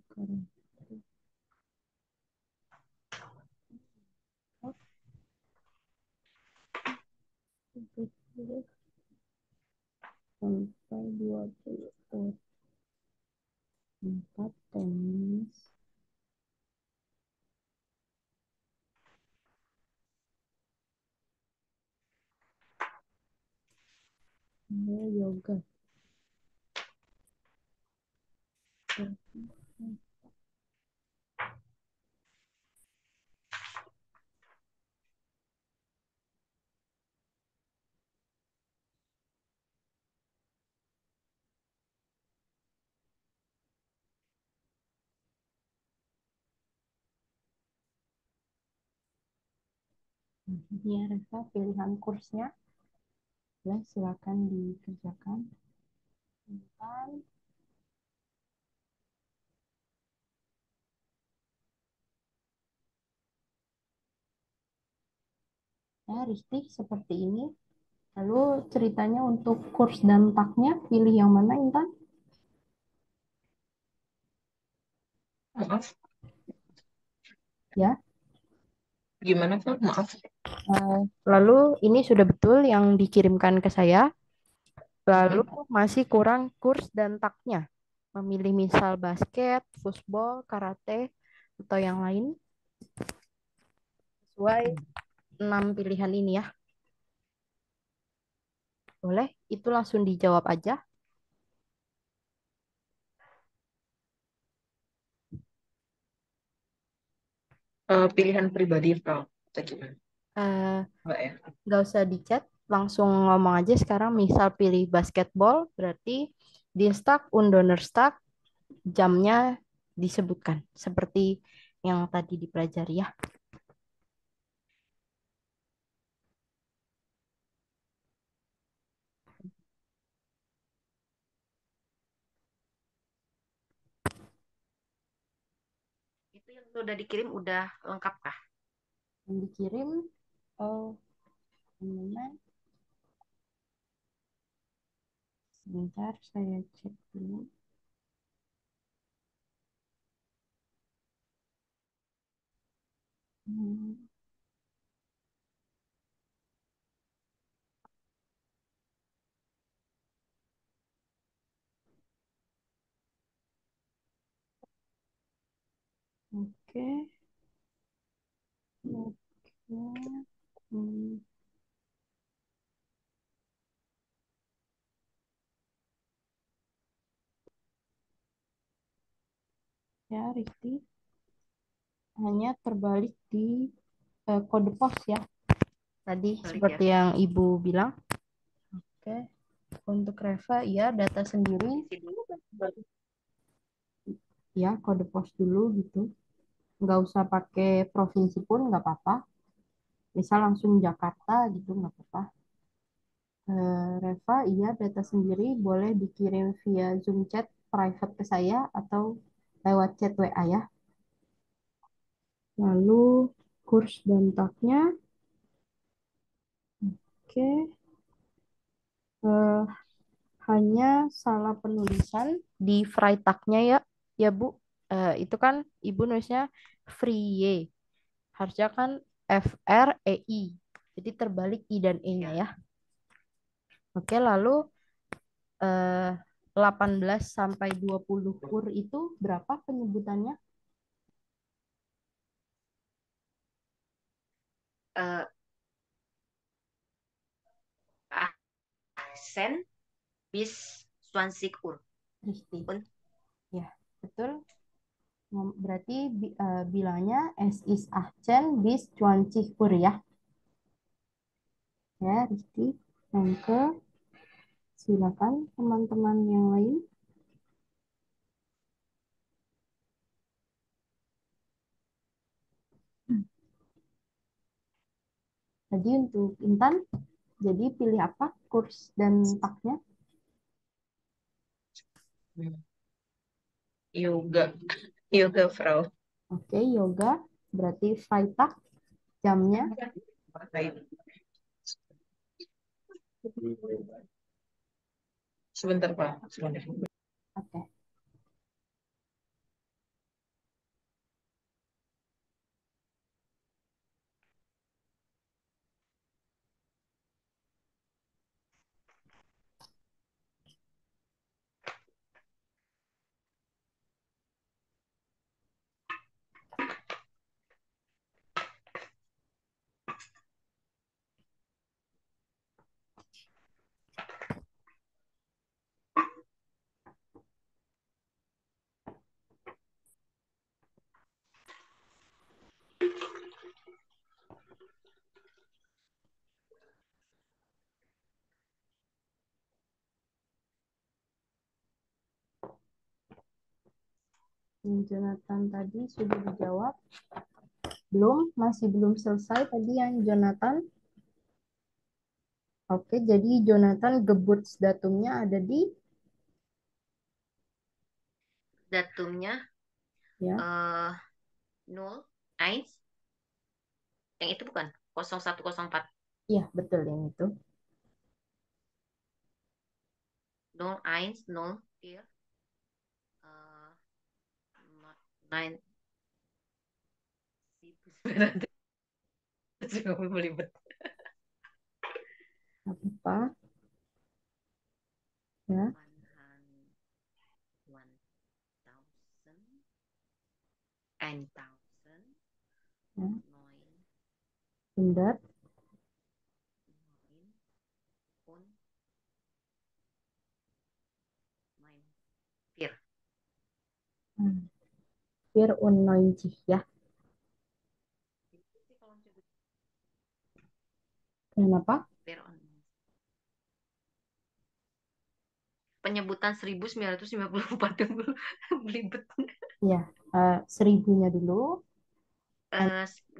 sekarang sampai 24 tenis, yoga. Ini ya Reva pilihan kursnya. Ya, silakan dikerjakan. Dan ya, Risti seperti ini. Lalu ceritanya untuk kurs dan taknya pilih yang mana Intan? Maaf, Ya. gimana Pak? Maaf. Lalu ini sudah betul yang dikirimkan ke saya. Lalu Hmm. masih kurang kurs dan taknya. Memilih misal basket, football, karate, atau yang lain. Sesuai 6 pilihan ini ya. Boleh? Itu langsung dijawab aja. Pilihan pribadi Pak. Atau gimana? Eh, Enggak ya? nggak usah di chat, langsung ngomong aja sekarang. Misal pilih basketball, berarti di stack, undoner stack, jamnya disebutkan. Seperti yang tadi dipelajari ya. Itu yang sudah dikirim udah lengkap kah? Yang dikirim, oh, teman-teman, sebentar saya cek dulu. Hmm, oke, oke. Hmm, ya, Rifki, hanya terbalik di kode pos ya. Tadi Balik seperti ya. yang Ibu bilang. Oke, untuk Reva, ya data sendiri, Isi dulu kan. ya kode pos dulu gitu. Nggak usah pakai provinsi pun nggak apa-apa. Misal langsung Jakarta gitu nggak apa-apa. Reva, iya data sendiri boleh dikirim via Zoom chat private ke saya atau lewat chat WA ya. Lalu Kurs dan taknya. Oke. Eh, hanya salah penulisan di Freitag-nya ya, ya Bu. Itu kan Ibu nulisnya Free. Harusnya kan FREI. Jadi terbalik I dan E-nya Ya. ya. Oke, lalu 18 sampai 20 kur itu berapa penyebutannya? Eh, Aksen bis 20 Uhr. Risti. Und Ya, betul. Berarti bilangnya es ist 18 bis 20 Uhr ya. Ya, Risti. Yang ke silakan teman-teman yang lain. Tadi untuk Intan, jadi pilih apa? Kurs dan taknya? Yoga. Yoga, Frau. Oke, yoga. Berarti Freitag jamnya. Sebentar, Pak. Sebentar. Oke. Yang Jonathan tadi sudah dijawab. Belum, masih belum selesai tadi yang Jonathan. Oke, jadi Jonathan datumnya ada di datumnya ya. 0, 1, yang itu bukan 0104. Iya, betul yang itu. 0, 1, 0, 4, 9, 900 belibet. Apa? Ya, 1000, ya. 9, Benar. 9, und 9, 4. Hmm. 94 ya. Itu sih kalau disebut Kenapa? 4. Penyebutan 1954 dulu belibet. Ya, seribunya dulu.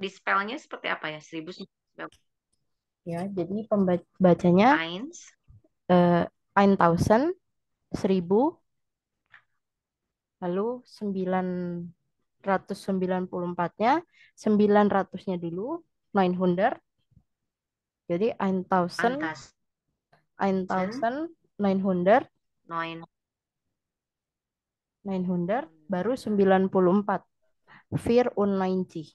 Di spellnya seperti apa ya? 1900. Ya, jadi pembacanya Eins, 1000, 1000, lalu 994-nya, 900-nya dulu, 900. Jadi 1000, Antas, 1900, 900, 900, baru 94. 94. und 90.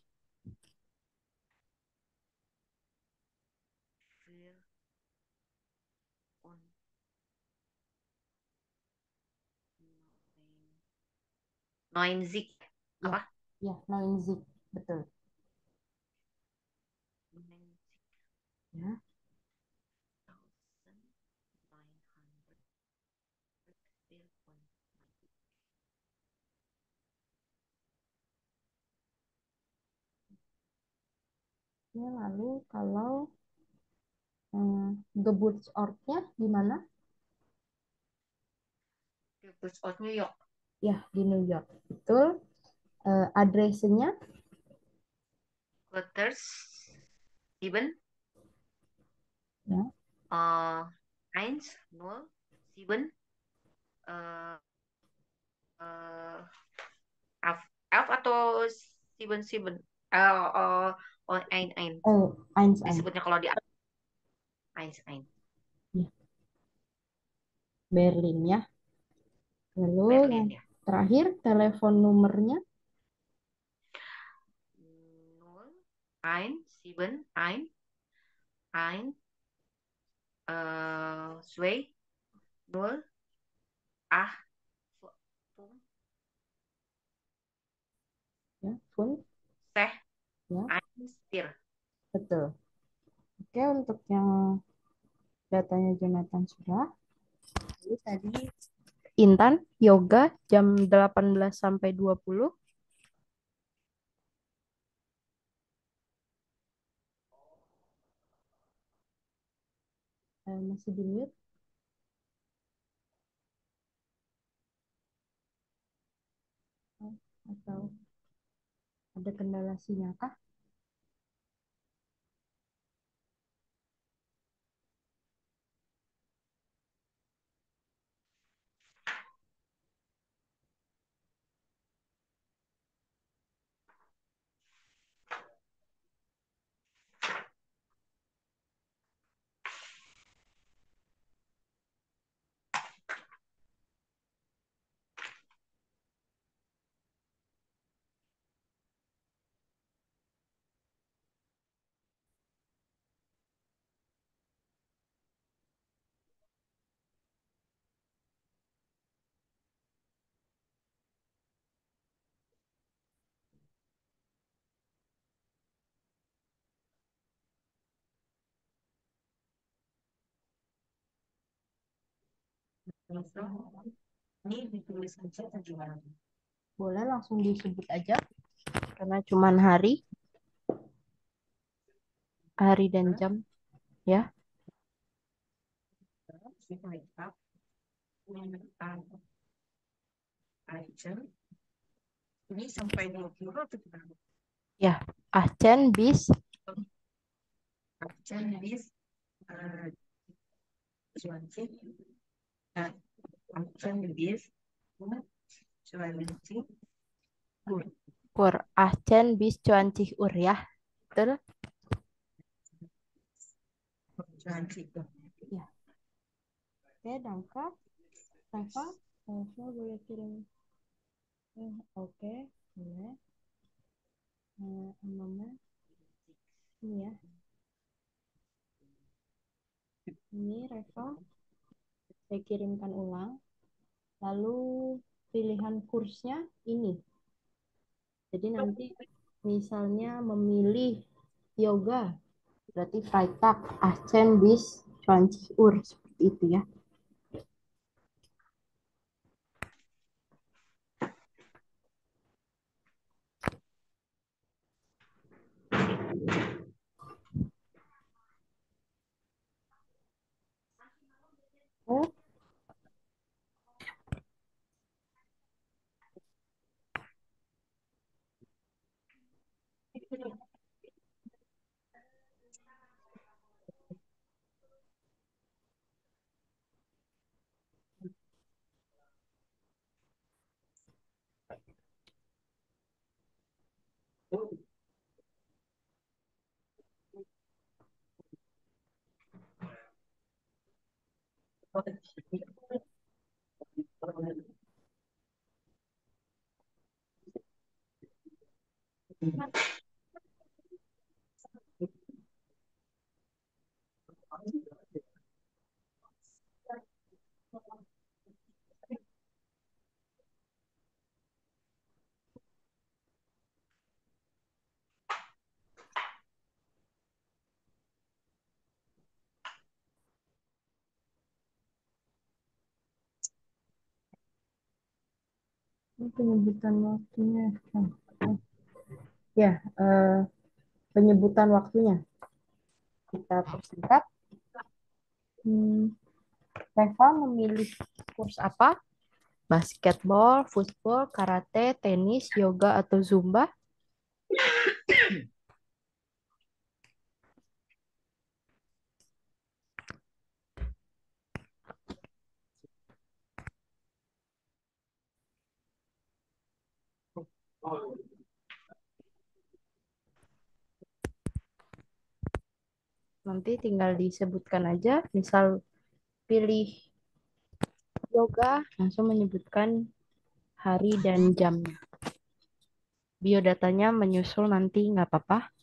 Ya, Apa? ya, 90. Betul. 90. Ya. 900. Ya, lalu kalau Geburtsortnya di mana? Terus out New York. Ya, di New York. Betul. Adresnya Letters 7, ya, 1, 0, 7, eh, eh, F, F atau 7, 7? Oh, oh, oh, ein. Eins, Disebutnya kalau di ein. Ya, Berlin ya. Lalu yang Berlin ya. terakhir telepon nomornya. 0, ein, 7, ein, 2, 0, 8, 5, Ya, phone 6, ya, 1, 4. betul. Oke, untuk yang datanya Jonathan sudah. Jadi tadi Intan yoga jam 18 sampai 20. Masih di mute atau ada kendala sinyal kah? Ini dituliskan saja gimana? Boleh langsung disebut aja karena cuman hari dan jam ya. Ini sampai 20 atau gimana? Ya, Acen bis Aksen bis Juanci. Aksen bis Juanci. Pur Acen bis Cuancih Ur ya. Betul? Juanci. Ya. Oke, Dangka. Rafa, Rafa boleh kirim. Oke, boleh. Mama, ini ya. Ini Reva, saya kirimkan ulang. Lalu pilihan kursnya ini. Jadi nanti misalnya memilih yoga, berarti Freitag, Acen bis 20 Uhr, seperti itu ya. Oh, ini penyebutan waktunya. Ya, penyebutan waktunya. Kita persingkat. Reva memilih kurs apa? Basketball, football, karate, tenis, yoga, atau zumba? Nanti tinggal disebutkan aja, misal pilih yoga, langsung menyebutkan hari dan jamnya. Biodatanya menyusul nanti, nggak apa-apa.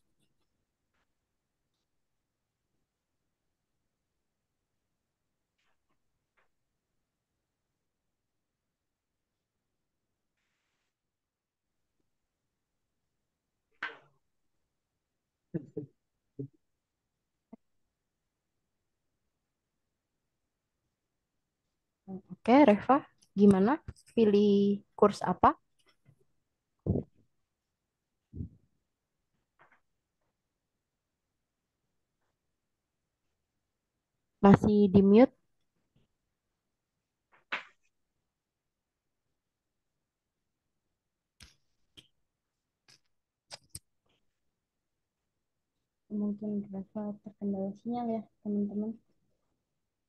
Oke, Reva, gimana? Pilih kurs apa? Masih di mute? Mungkin Reva terkendala sinyal ya, teman-teman.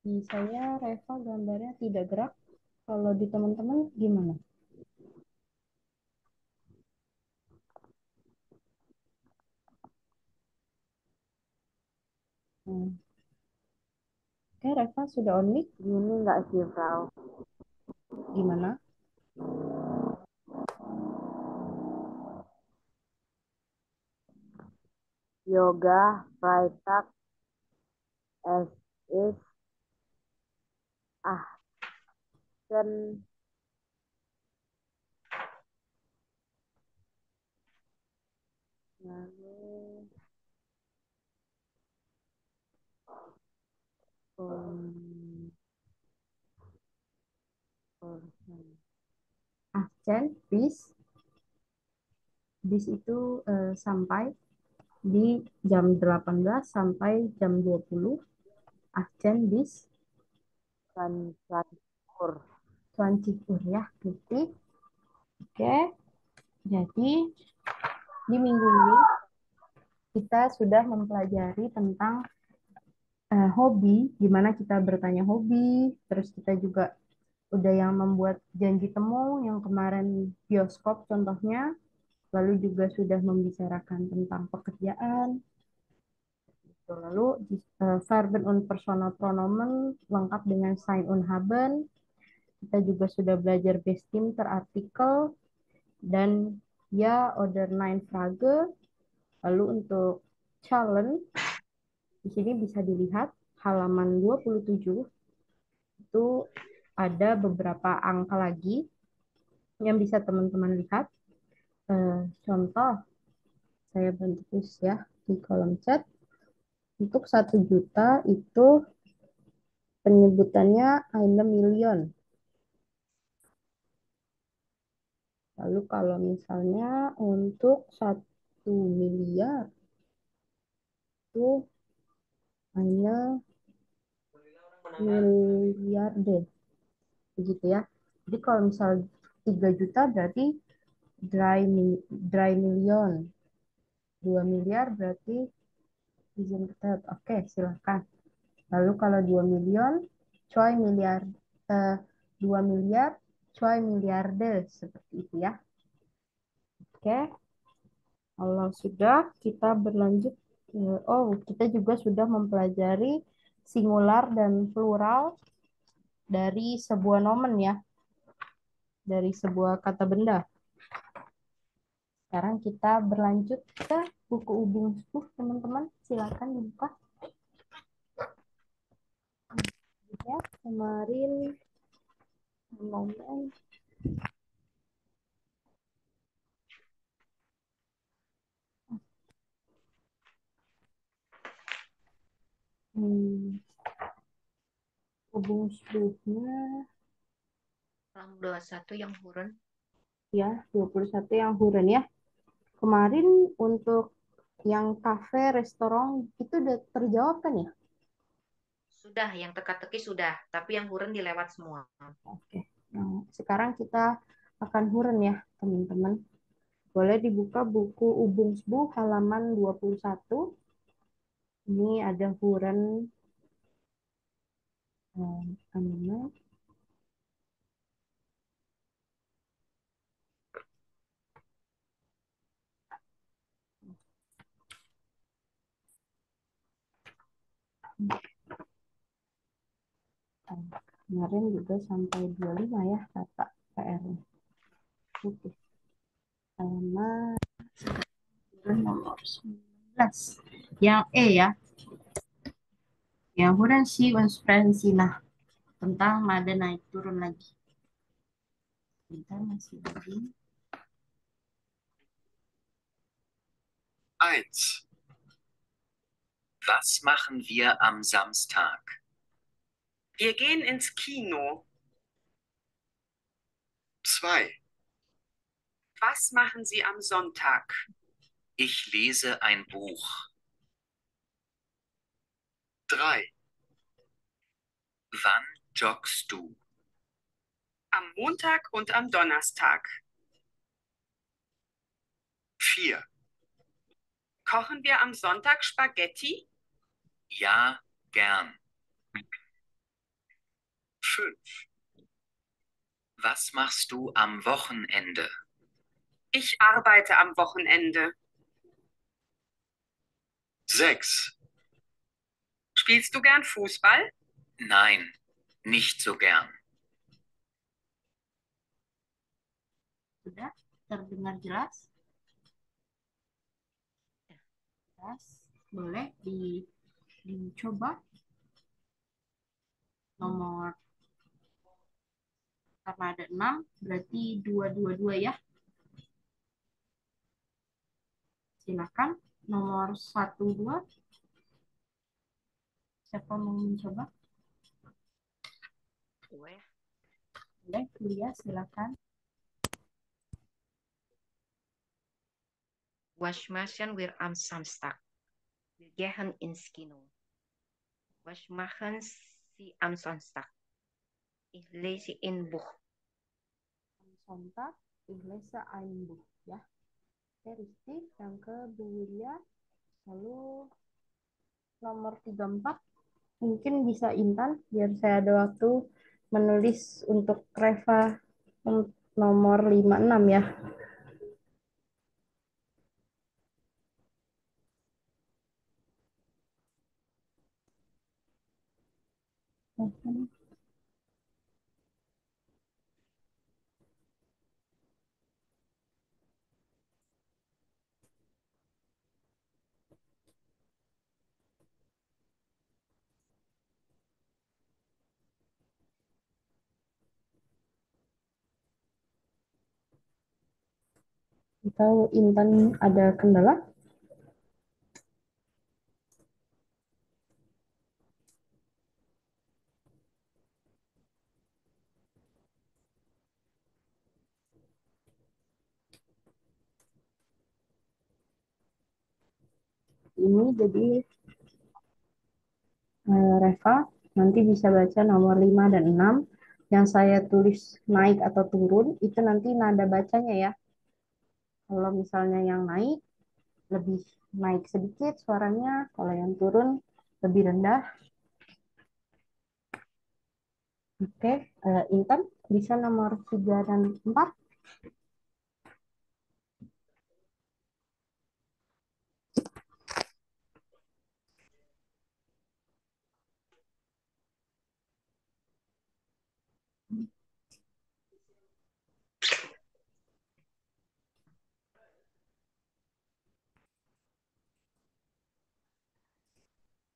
Di saya, Reva gambarnya tidak gerak. Kalau di teman-teman gimana? Hmm. Oke, Reva sudah on mic. Gini nggak sih, Frau? Gimana? Yoga Freitag es ist achten lalu Ahcen, bis itu sampai di jam 18 sampai jam 20. Ahcen bis Transpur. Tuan Cikur ya, titik. Oke, jadi di minggu ini kita sudah mempelajari tentang hobi, gimana kita bertanya hobi, terus kita juga udah yang membuat janji temu yang kemarin bioskop contohnya, lalu juga sudah membicarakan tentang pekerjaan, lalu Verben und Personal Pronomen lengkap dengan Sein und Haben, kita juga sudah belajar Bestimmter Artikel dan ya oder nein Frage, lalu untuk challenge di sini bisa dilihat halaman 27 itu ada beberapa angka lagi yang bisa teman-teman lihat. Contoh, saya bantu tulis ya di kolom chat. Untuk 1 juta itu penyebutannya eine Million. Lalu kalau misalnya untuk 1 miliar itu eine Milliarde. Begitu ya. Jadi kalau misal 3 juta berarti dry million. 2 miliar berarti izin ketat. Oke, silahkan. Lalu kalau 2 miliar, coy miliar, eh, 2 miliar, coy miliarde, seperti itu ya. Oke, kalau sudah kita berlanjut, kita juga sudah mempelajari singular dan plural dari sebuah nomen ya, dari sebuah kata benda. Sekarang kita berlanjut ke buku Ubung Spuh, teman-teman. Silakan dibuka. Ya, kemarin nomen Ubung Spuhnya Halaman 21 yang huren. ya 21 yang huren ya. Kemarin untuk yang kafe, restoran itu udah terjawab kan ya? Sudah, yang teka-teki sudah, tapi yang huren dilewat semua. Oke. Nah, sekarang kita akan huren ya, teman-teman. Boleh dibuka buku Ubungsbu halaman 21. Ini ada huren eh, Kemarin juga sampai 25 ya kata PR-nya. Oke. Halaman nomor 19. Yang E ya. Yang huruf si unsprechen nah tentang nada naik turun lagi. Kita masih lagi. 1. Was machen wir am Samstag? Wir gehen ins Kino. 2. Was machen Sie am Sonntag? Ich lese ein Buch. 3. Wann joggst du? Am Montag und am Donnerstag. 4. Kochen wir am Sonntag Spaghetti? Ja, gern. 5. Was machst du am Wochenende? Ich arbeite am Wochenende. 6. Spielst du gern Fußball? Nein, nicht so gern. Sudah terdengar jelas? Jelas. Boleh dicoba nomor karena ada 6 berarti 222 ya. Silakan nomor 12. Siapa mau mencoba? Boleh, Julia silakan. Was machen wir am Samstag? Wir gehen ins Kino. Was machen Sie am Samstag? Ich lese ein Buch. Am Sonntag, ich lese ein Buch ya. Oke, Rizky, yang ke Bu Julia. Lalu nomor 34 mungkin bisa Intan biar saya ada waktu menulis untuk Reva nomor 56 ya. Atau Intan ada kendala? Ini jadi Reva nanti bisa baca nomor 5 dan 6 yang saya tulis naik atau turun itu nanti nada bacanya ya. Kalau misalnya yang naik lebih naik sedikit suaranya, kalau yang turun lebih rendah. Oke, Intan bisa nomor 3 dan 4.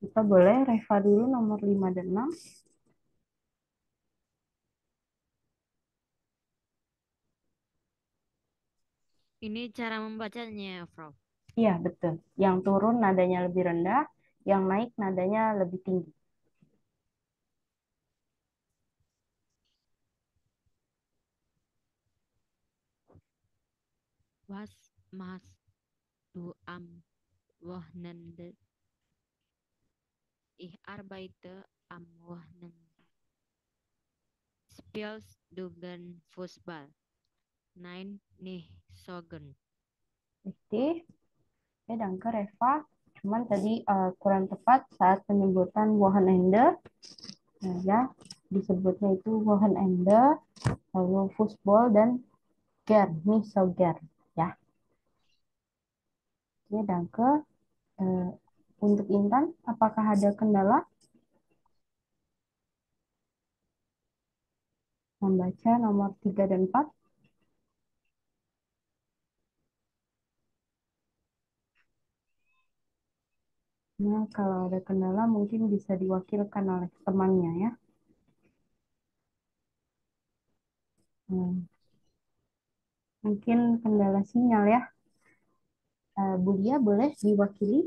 Kita boleh Reva dulu nomor 5 dan 6. Ini cara membacanya, Prof. Iya, betul. Yang turun nadanya lebih rendah, yang naik nadanya lebih tinggi. Was machst du am Wochenende? Ich arbeite am Wochenende. Spielst du gern Fußball? Nein, nicht so gern. Oke, dan ke Reva. Cuman tadi kurang tepat saat penyebutan Wochenende. Nah, ya, disebutnya itu Wochenende, lalu football dan gern, nicht so gern. Ya. Oke, dan ke Untuk Intan, apakah ada kendala membaca nomor 3 dan 4? Nah, kalau ada kendala mungkin bisa diwakilkan oleh temannya ya. Mungkin kendala sinyal ya. Bu Lia boleh diwakili?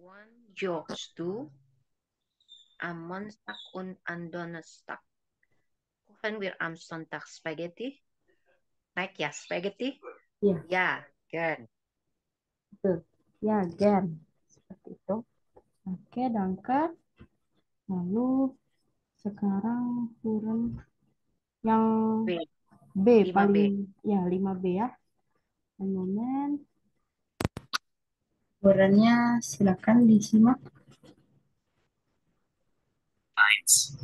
One jokes to am Montag und am Donnerstag. Kochen wir am Sonntag Spaghetti? Naik ya, spaghetti? Iya, Ya, kan. betul. Ya, Gen. Seperti itu. Oke, danke. Lalu sekarang turun yang B. B 5B. paling ya 5B ya. Momen. Ukurannya silakan disimak. 1.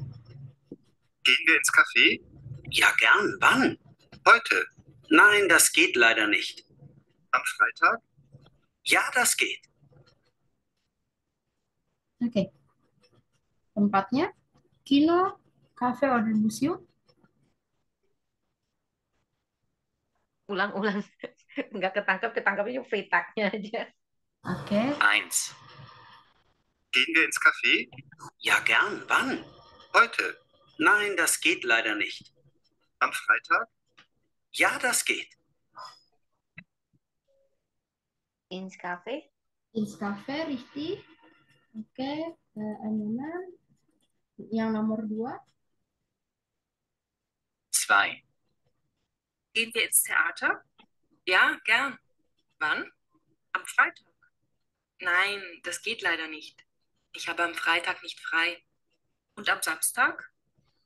Gehen wir ins Café? Ja, gern. Wann? Heute. Nein, das geht leider nicht. Am Freitag? Ja, das geht. Oke. Tempatnya Kino, Cafe oder Museum. Ulang-ulang. Nggak ketangkapnya Freitagnya aja. Oke. 1. Gehen wir ins Café? Ja, gern. Wann? Heute. Nein, das geht leider nicht. Am Freitag? Ja, das geht. Ins Cafe? Ins Cafe, richtig. Oke. Anunan. Yang nomor 2. 2. Gehen wir ins Theater? Ja, gern. Wann? Am Freitag. Nein, das geht leider nicht. Ich habe am Freitag nicht frei. Und am Samstag?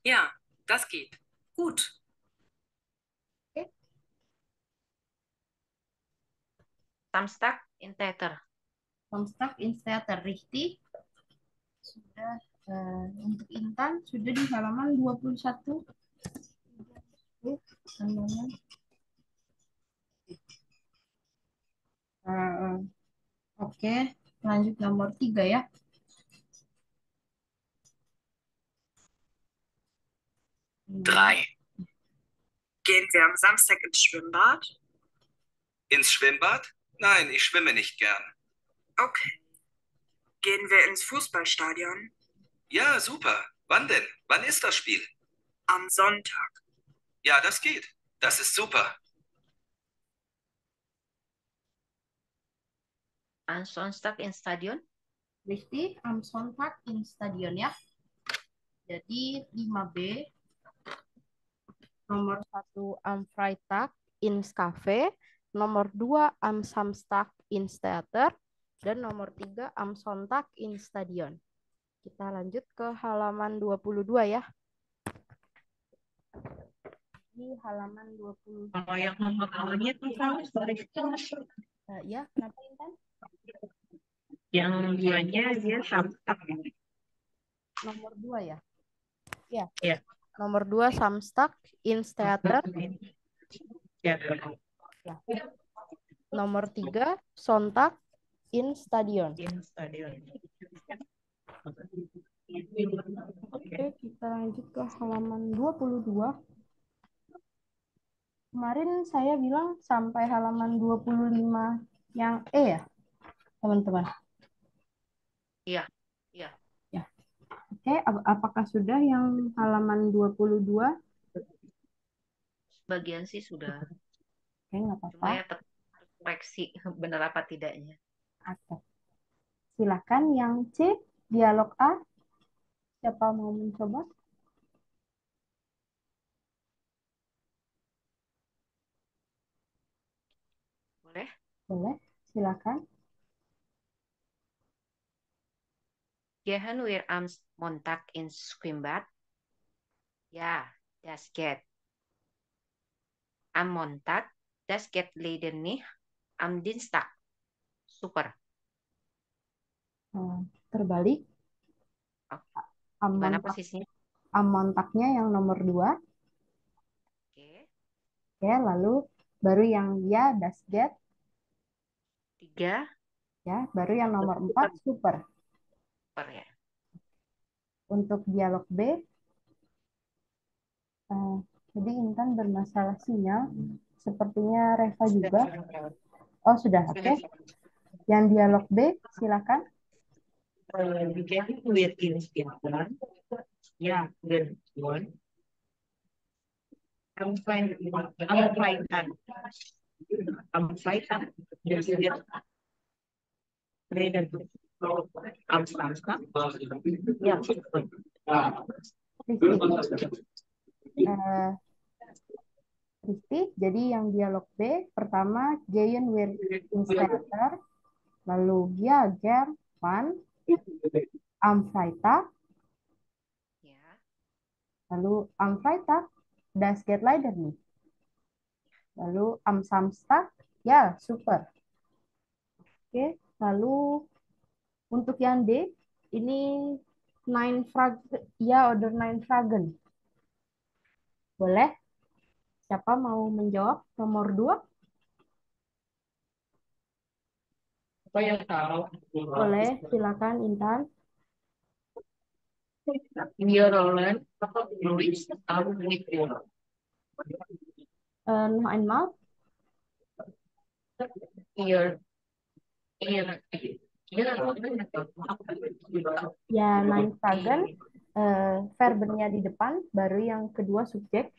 Ja, das geht. Gut. Samstag in Theater. Samstag ins Theater, richtig. Sudah untuk Intan sudah di halaman 21. Anunan. Oke, lanjut nomor 3 ya. Drei. Gehen wir am Samstag ins Schwimmbad? Ins Schwimmbad? Nein, ich schwimme nicht gern. Okay. Gehen wir ins Fußballstadion? Ja, super. Wann denn? Wann ist das Spiel? Am Sonntag. Ja, das geht. Das ist super. Am Sonntag ins Stadion? Richtig, am Sonntag im Stadion ya. Jadi 5B. Nomor 1 am Freitag ins Cafe. Nomor 2 am Samstag ins Theater. Dan nomor 3 am Sonntag ins Stadion. Kita lanjut ke halaman 22 ya. Di halaman 20. Kalau yang nomor awalnya tuh kan Ya, kenapa Intan? yang duanya dia Samstag. Nomor 2 ya? Ya. Ya. Nomor 2 Samstag ins Theater. Ya. Ya. Nomor 3 Sonntag in Stadion. Stadion. Oke, kita lanjut ke halaman 22. Kemarin saya bilang sampai halaman 25 yang E ya, teman-teman? Iya, iya. Ya. Oke, apakah sudah yang halaman 22? Sebagian sih sudah. Oke, nggak apa-apa. Cuma ya koreksi benar apa tidaknya. Oke. Silakan yang C, dialog A. Siapa mau mencoba? Boleh? Boleh, silakan. Gehen wir am Montag ins Schwimmbad? Ja, das geht. Am Montag, das geht leider nicht. Am Dienstag. Super. Terbalik. Gimana posisinya? Am Montagnya yang nomor 2. Oke. Oke, lalu Baru yang ya, das get. 3, Ya, baru yang nomor 4, super. super ya. Untuk dialog B, jadi Intan bermasalah sinyal. Sepertinya Reva juga. Oh, sudah. Oke. Yang dialog B, silakan. Beginning with inscription. Yeah, good one. I'm fine. I'm fine. I'm fine. Yes, yes. I'm fine. Yeah. Rizky, jadi yang dialog B, pertama, Gehen wir ins Theater, lalu ja, gern, wann, am Freitag, Ya. lalu am Freitag, das geht leider nicht. Lalu am Samstag, ya, super. Oke, lalu untuk yang D, ini nine frag, ya, order nine fragen. Boleh? Siapa mau menjawab? Nomor 2? Apa yang tahu? Boleh, silakan Intan. Your Roland, Louis, I'm with you. Noch einmal. Your, Ya, nine fragen. Verbennya di depan, baru yang kedua subjek.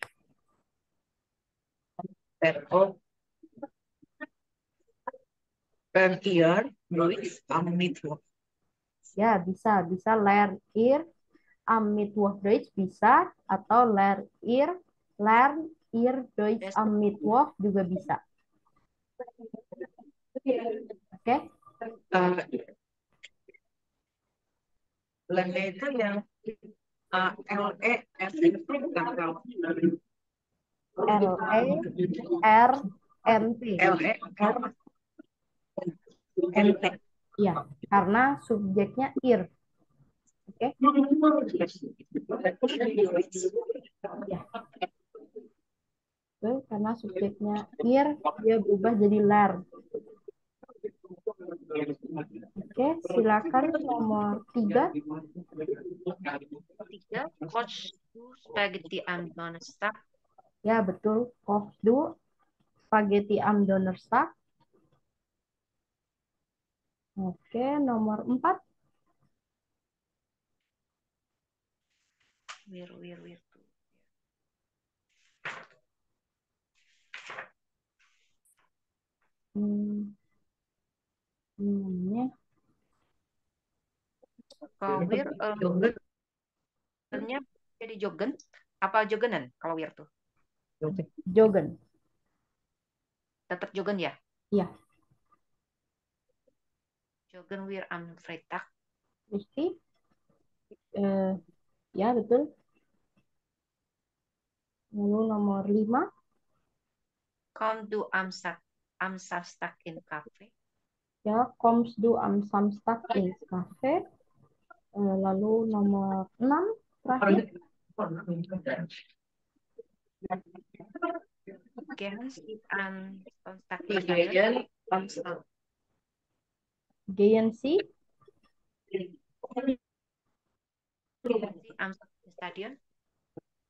and here, Louis, I'm with you. Ya, bisa. Bisa learn ir, am Mittwoch Deutsch bisa. Atau learn ir Deutsch am Mittwoch juga bisa. Oke? Lainnya itu yang LE, F itu nggak tahu. L-E-R-N-T. LE, R, NT. Ya, karena subjeknya ir. Oke? Ya. Oke, karena subjeknya ir, dia berubah jadi learn. Oke, silakan nomor 3. 3, Coach du Spaghetti am Donnerstag. Ya, betul. Kochst du spaghetti am Donnerstag? Oke, nomor 4. Wir. Namanya Kalau wir, nya jadi jogen. Apa jogenan kalau wir tuh? Jogen. Tetap jogen ya? Iya. Jogen wir am Freitag. Rizky? Ya, betul. Lalu nomor 5. Komm du am Samstag in Cafe. Ya, kommst du am Samstag ins Café? Lalu nomor 6 terakhir. Gehen Sie am Samstag in Stadion. Gehen Sie Am Stadion.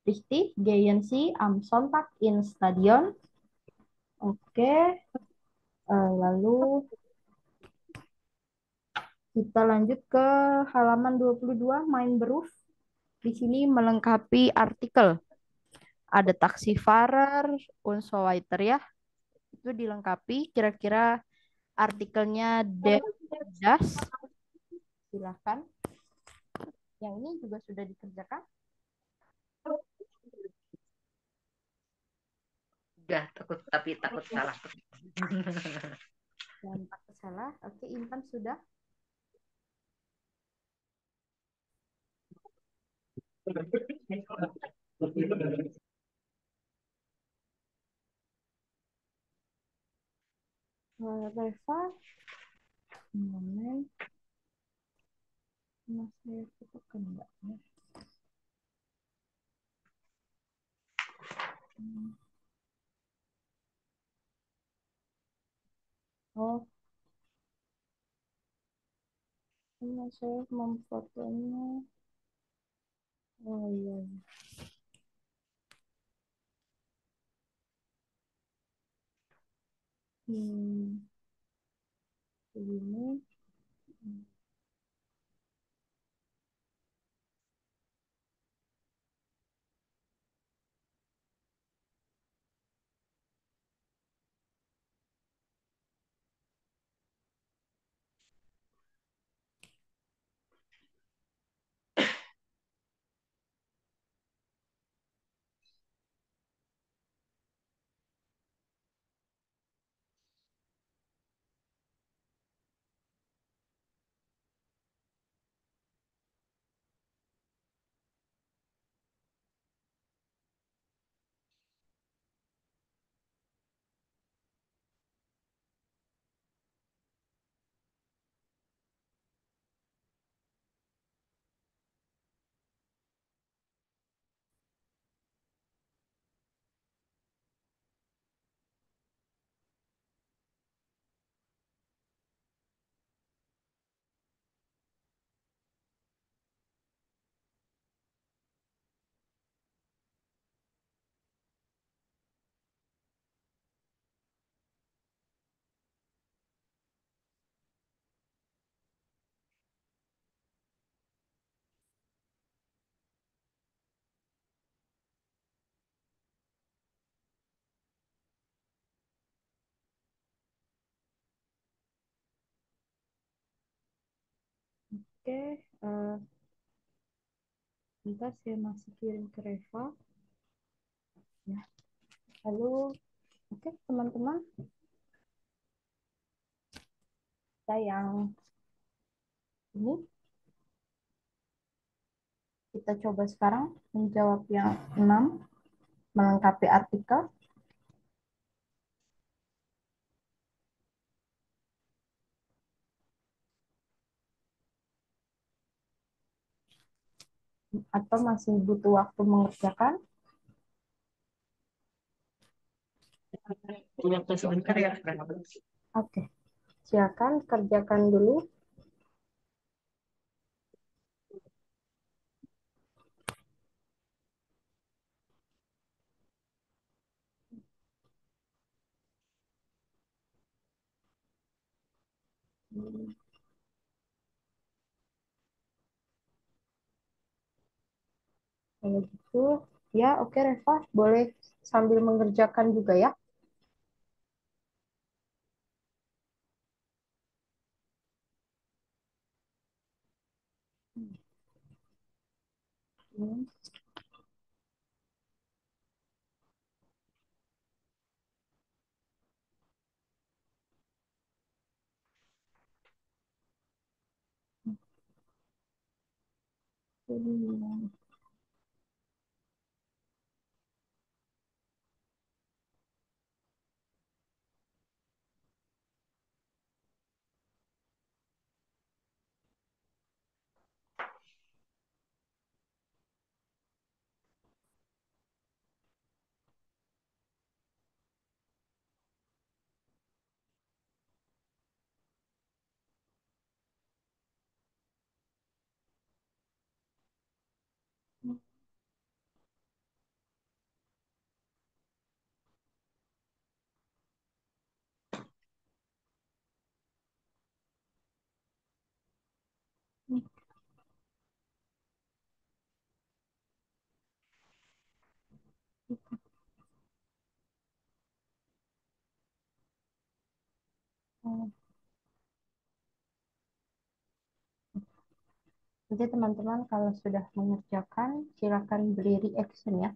Richtig, gehen Sie am Sonntag ins Stadion. Oke, lalu kita lanjut ke halaman 22, main beruf. Di sini melengkapi artikel. Ada Taxifahrer und so weiter ya. Itu dilengkapi, kira-kira artikelnya das. Silahkan. Yang ini juga sudah dikerjakan. Udah, takut salah. Yang takut salah. Oke, Intan sudah. Reva, momen. Masih ketekan enggak ya? Oh, ini saya memfotonya. Oh iya. Hmm, begini. Oke, bentar saya masih kirim ke Reva. Ya, lalu, oke teman-teman, yang ini kita coba sekarang menjawab yang 6, melengkapi artikel. Atau masih butuh waktu mengerjakan? Waktu sebentar ya. Oke, silakan kerjakan dulu. Kalau gitu, ya oke Reva, boleh sambil mengerjakan juga ya. Hmm. Jadi teman-teman kalau sudah mengerjakan, silakan beri reaction ya.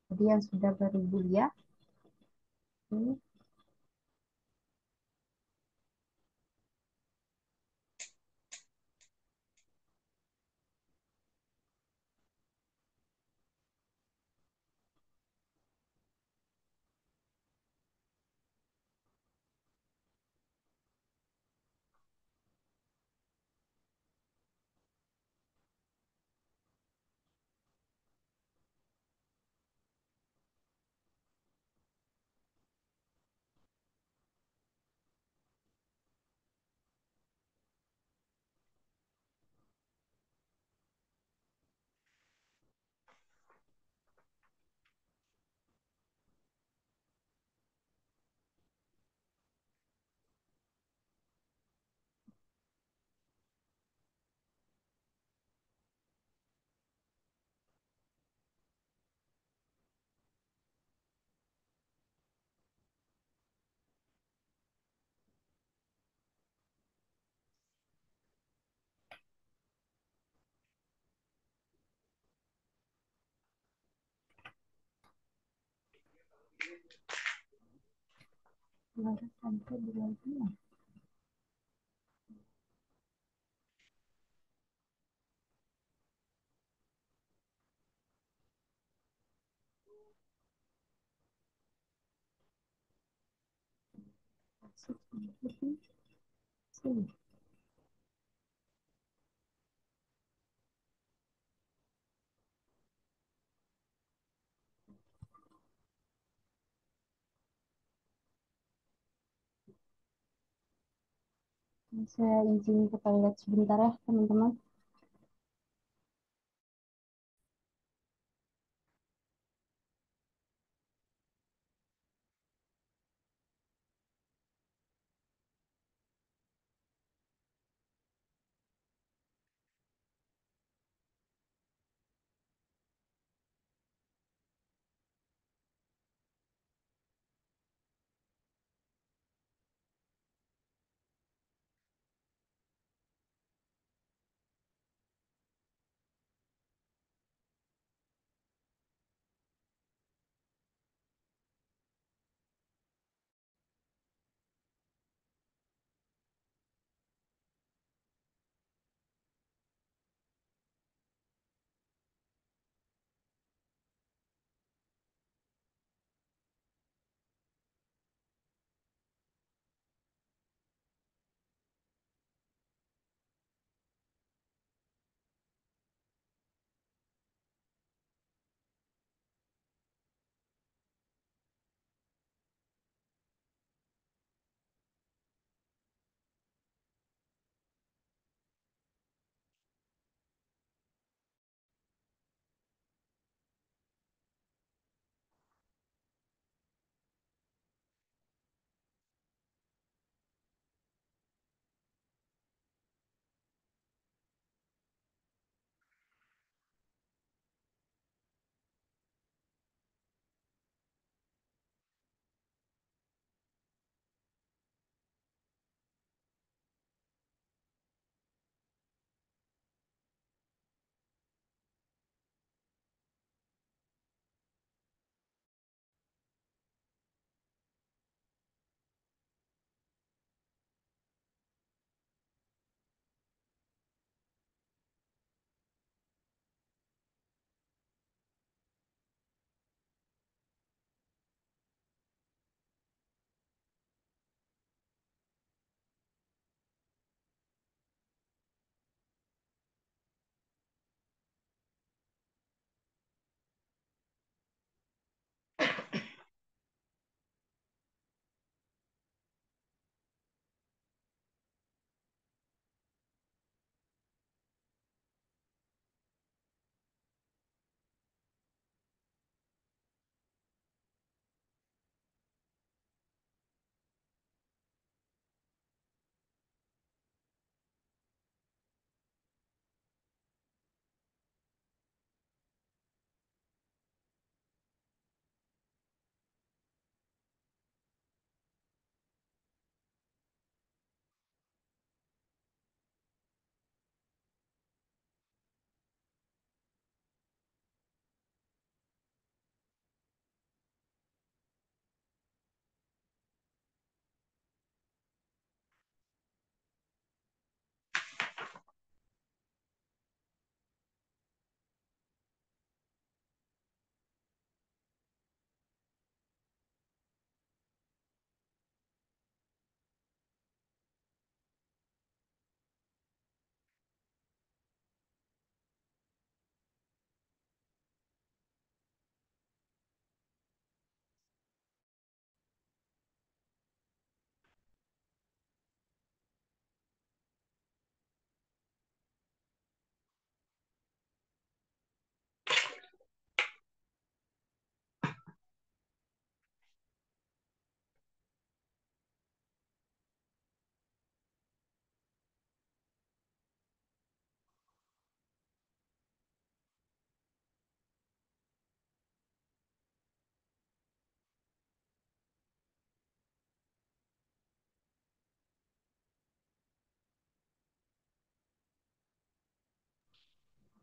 Jadi yang sudah beribu ya. Ini Suara sampai di lagunya. Masuk di sini. Saya izin ke toilet sebentar ya, teman-teman.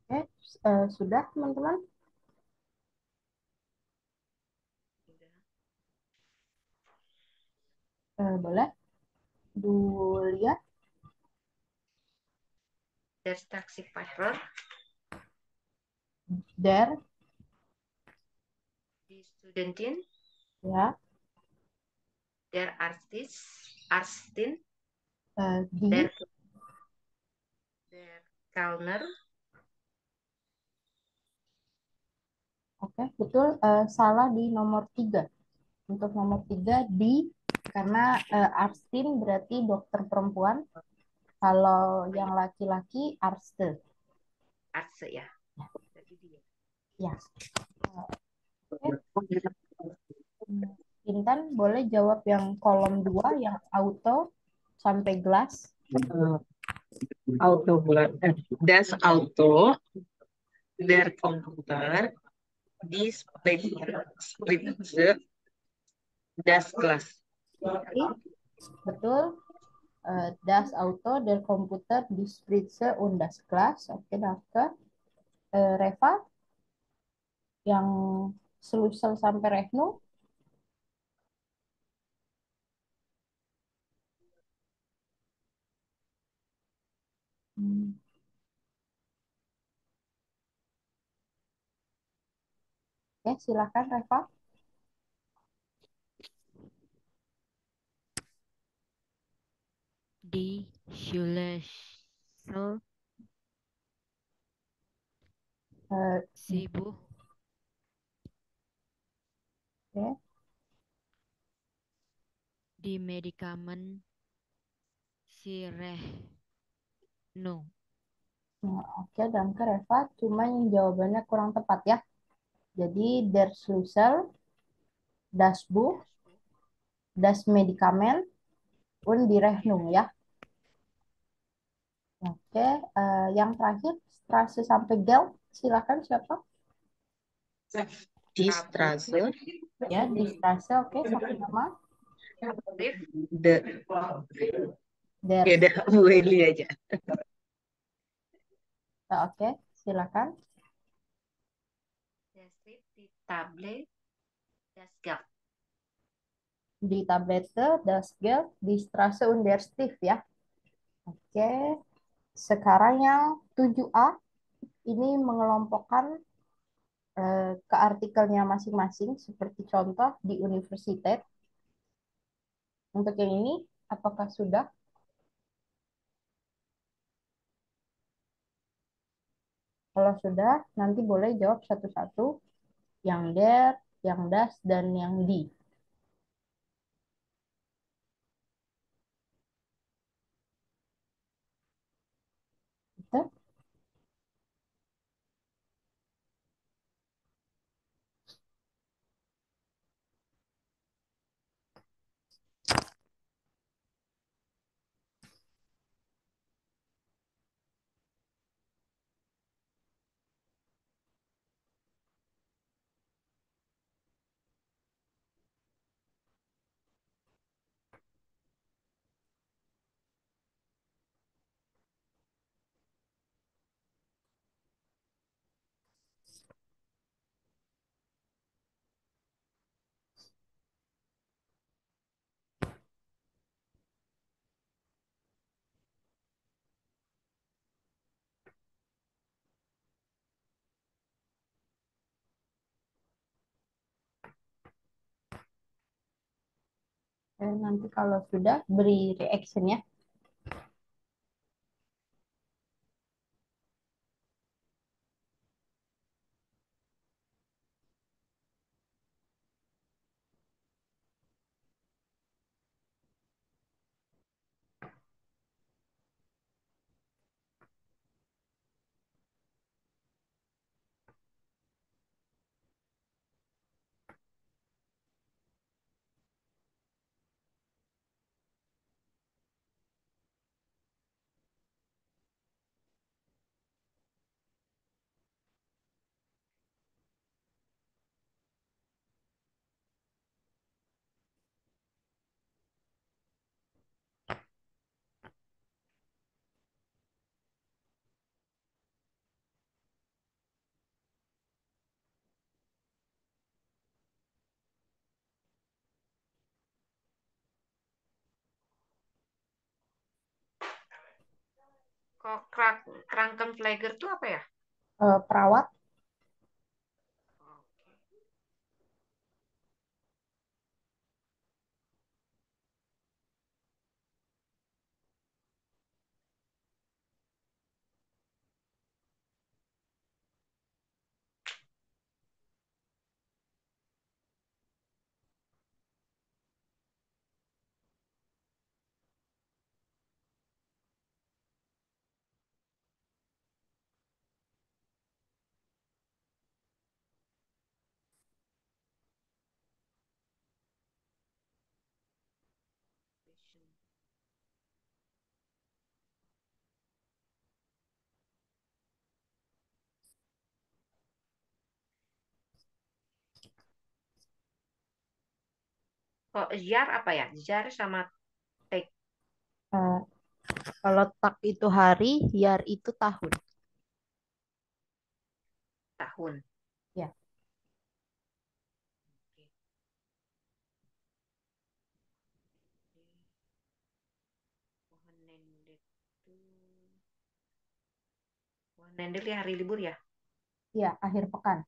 Oke, sudah teman-teman. Udah. Boleh Julia? Der Taxifahrer, Der, die Studentin, ya, der Arztin, di, der Kellner, oke, betul. Salah di nomor 3. Untuk nomor 3 di, karena Arstin berarti dokter perempuan. Kalau yang laki-laki Arste. Arzt ya. Berarti dia. Ya. Oke. Intan boleh jawab yang kolom 2, yang auto sampai gelas. Auto bulan. Das Auto, der Computer, die Spritze, das Glas. Oke, betul. Das Auto, der Computer, die Spritze und das Glas. Oke, danke. Reva, yang Selusel sampai Rechnung. Hmm. Oke, silakan Reva. Die Schulessel Eh, Sibuh oke. di Medikamen si Rechnung. Nah, oke, danke Reva. Cuma yang jawabannya kurang tepat ya. Jadi, der Schlüssel, das Buch, das Medikament, und die Rechnung ya. Oke, yang terakhir Strasse sampai Geld, silakan siapa? Die Straße, Ya, di Strasse, oke, satu nama. de, Der, ya udah Willy aja. oke, silakan. Der Stift, die Tablet, das Geld. Di Tablette, das Geld, di Strasse und der Stift ya. Oke, sekarang yang 7A ini mengelompokkan ke artikelnya masing-masing seperti contoh di universitas. Untuk yang ini, apakah sudah? Kalau sudah, nanti boleh jawab satu-satu. Yang der, yang das, dan yang di. Gitu. Nanti kalau sudah, beri reaction ya. Kok Krankenpfleger itu apa ya? Perawat. Oke. Kok jar apa ya? Jar sama take Eh, Kalau tak itu hari, yar itu tahun. tahun. Ya. Oke. Wonendet itu Wonendet ya hari libur ya? Iya, akhir pekan.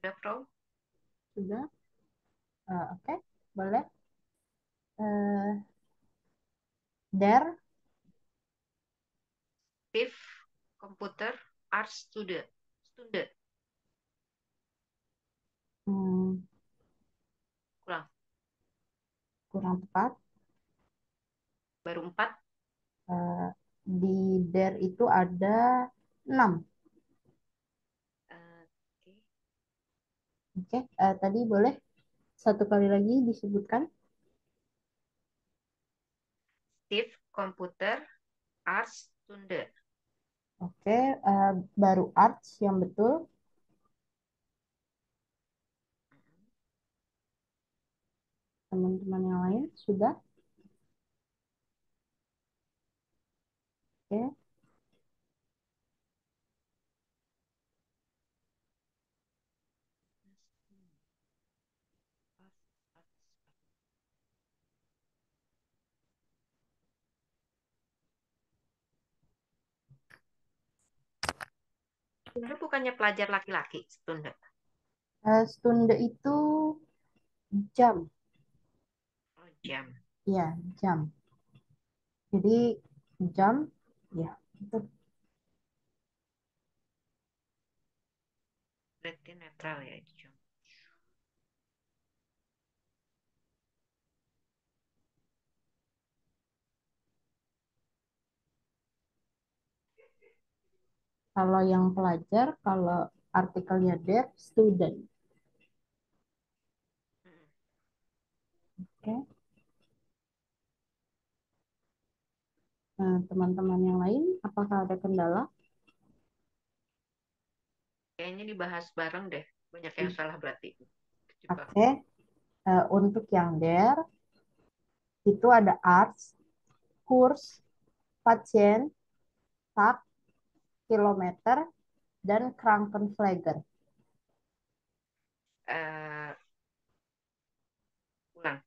Udah, Pro? Sudah? Oke, boleh. Der, Fifth komputer, art, Stunde. Stunde. Hmm, Kurang. kurang tepat. Baru 4. Eh, di there itu ada 6. Oke. Oke, tadi boleh satu kali lagi disebutkan. Steve, komputer, art, Stunde. Oke, baru arts yang betul. Teman-teman yang lain sudah? Oke, Stunde bukannya pelajar laki-laki, Stunde. Stunde itu jam. Oh, jam. Iya, jam. Jadi jam, ya, itu. Berarti netral ya, jam. Kalau yang pelajar, kalau artikelnya there, student. Mm-mm. Oke. Nah, teman-teman yang lain, apakah ada kendala? Kayaknya dibahas bareng deh. Banyak yang salah berarti. Jebak. Oke. Untuk yang there, itu ada arts, kurs, pasien, tak, kilometer, dan Krankenpfleger. Eh, ulang.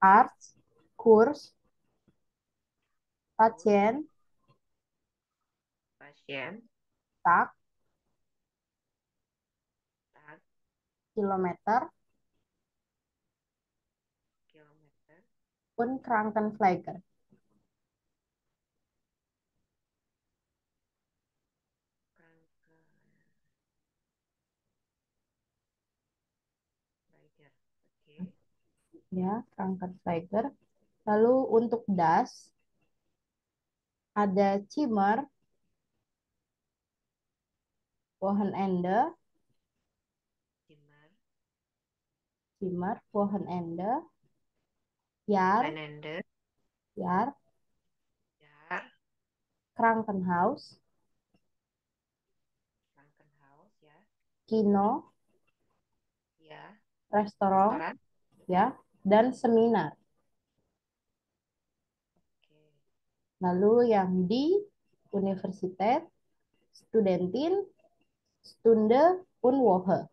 Arts, kurs, pasien, Pasien, tak, tak, kilometer, kilometer, pun Krankenpfleger. Krankenpfleger. Oke. Ya, Krankenpfleger. Lalu untuk das, ada Zimmer, Wochenende, Zimmer, Zimmer, Wochenende, Jahr, Wochenende, Jahr, Jahr, Krankenhaus, Krankenhaus ya, Kino, ya, restoran, restoran. ya, dan seminar. Oke. Lalu yang di Universität, Studentin, Stunde, und Woche.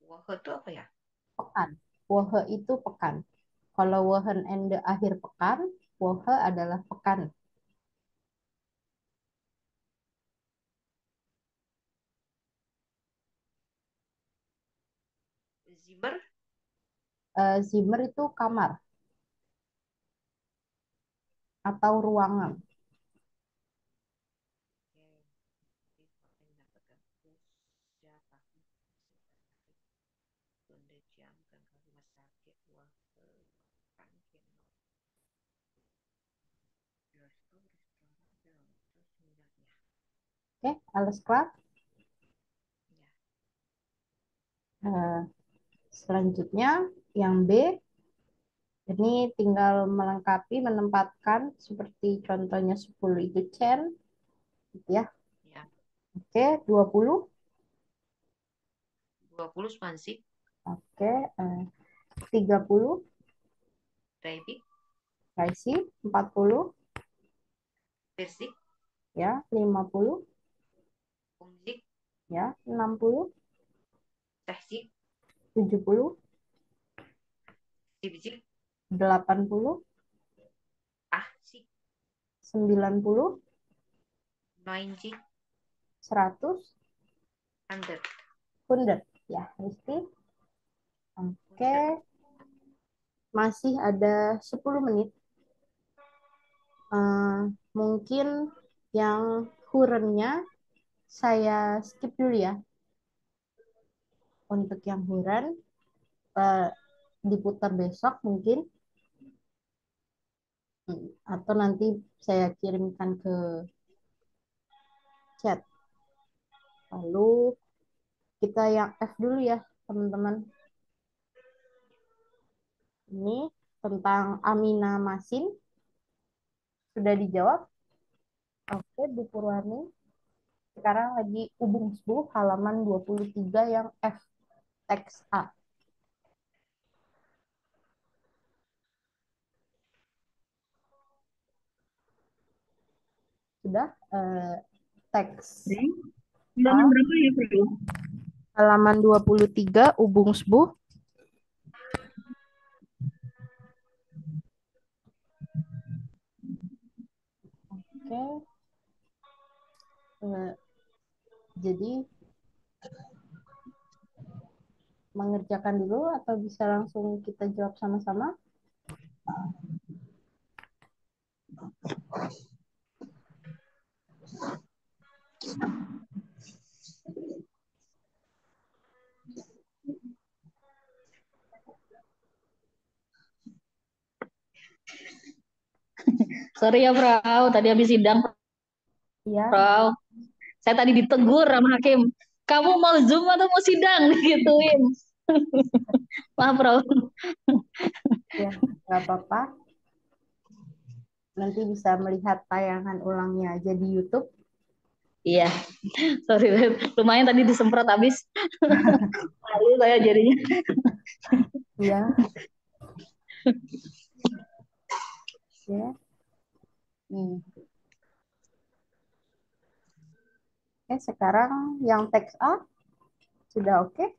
Woche itu apa ya? Pekan. Woche itu pekan. Kalau Wochenende akhir pekan, Woche adalah pekan. Zimmer, Zimmer itu kamar atau ruangan. Oke, alles klar. Eh, Selanjutnya, yang B, ini tinggal melengkapi, menempatkan seperti contohnya 10 itu Chen, gitu ya. ya. Oke, 20. 20 Swansea, Oke, 30 Reykjavik, Raisi, 40 Persik, ya, 50 Umzik, ya, 60, Tehsik, 70, Sibzik, 80, Ahsik, 90, Noinzik, 100, Under, 100 ya, Rizky. Oke, Under. masih ada 10 menit. Eh, mungkin yang hurennya saya skip dulu ya. Untuk yang huren eh, diputar besok mungkin. Atau nanti saya kirimkan ke chat. Lalu kita yang F dulu ya, teman-teman. Ini tentang Amina Masin. Sudah dijawab? Oke, Bu Purwani. Sekarang lagi Ubung Sbuh halaman 23 yang F, teks A. Sudah teks Halaman A, berapa ya, Bro? halaman 23 Ubung Sbuh. Oke. Jadi mengerjakan dulu atau bisa langsung kita jawab sama-sama? Sorry ya, Frau. Tadi habis sidang, Iya, Frau. Saya tadi ditegur sama hakim. Kamu mau Zoom atau mau sidang? Gituin. Maaf, Frau. ya, nggak apa-apa. Nanti bisa melihat tayangan ulangnya aja di YouTube. Iya, sorry. Lumayan tadi disemprot habis. Lalu saya jadinya. Iya, ya. Oke, sekarang yang teks A sudah oke.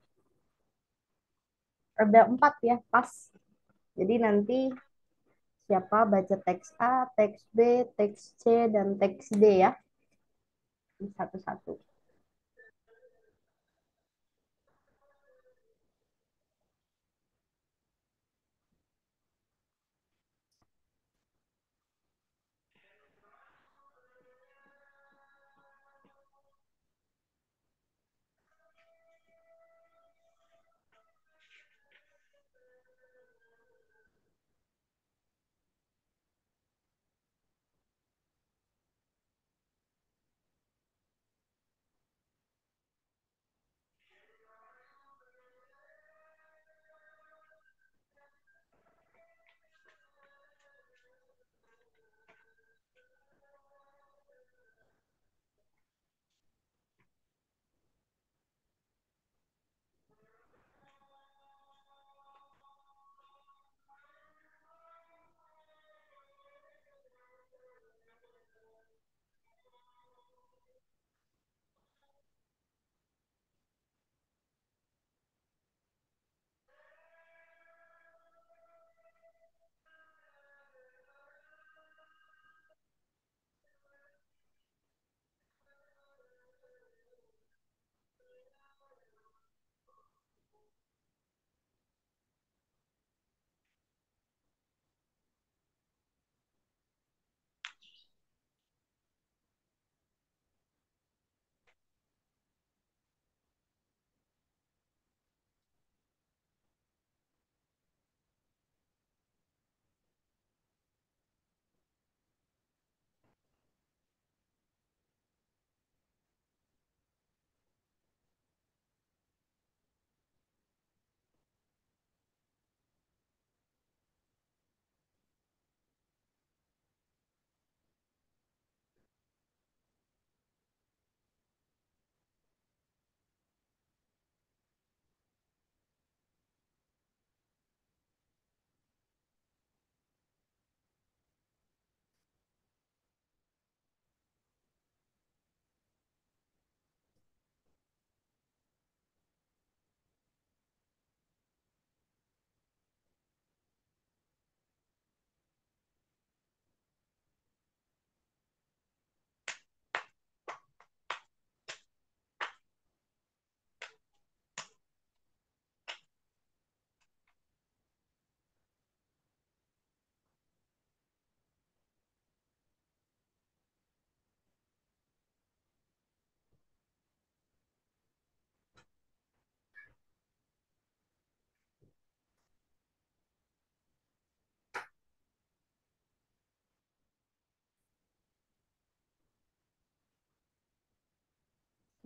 Ada 4 ya, pas. Jadi nanti siapa baca teks A, teks B, teks C, dan teks D ya. Satu-satu.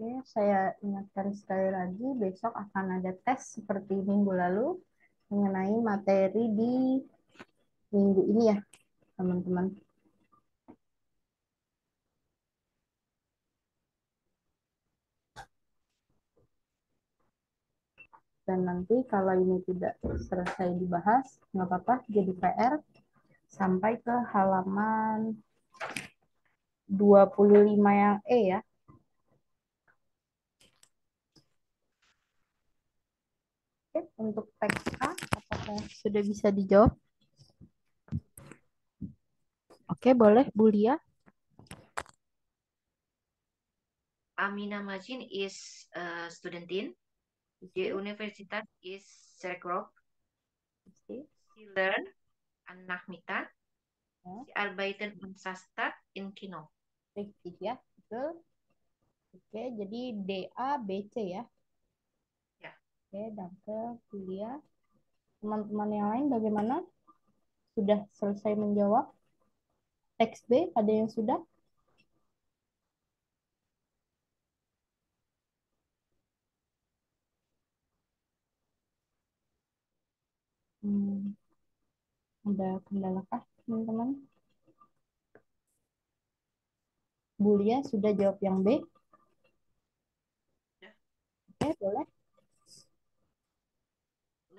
Oke, saya ingatkan sekali lagi, besok akan ada tes seperti minggu lalu mengenai materi di minggu ini ya, teman-teman. Dan nanti kalau ini tidak selesai dibahas, nggak apa-apa, jadi PR sampai ke halaman 25 yang E ya. Oke, untuk teks A, apakah sudah bisa dijawab? Oke, boleh, Bu Lia. Amina Majin is studentin. The universitas is Sergrov. Oke. Sie learn an Nachmittag. Ya. Sie arbeiten am Samstag in Kino. Richtig ya, betul. Oke, jadi DA, BC ya. Ya. Oke, danke, Bu Lia. Teman-teman yang lain bagaimana? Sudah selesai menjawab? Teks B, ada yang sudah? Ada kendala kah, teman-teman? Bu Lia sudah jawab yang B? Ya. Oke, boleh.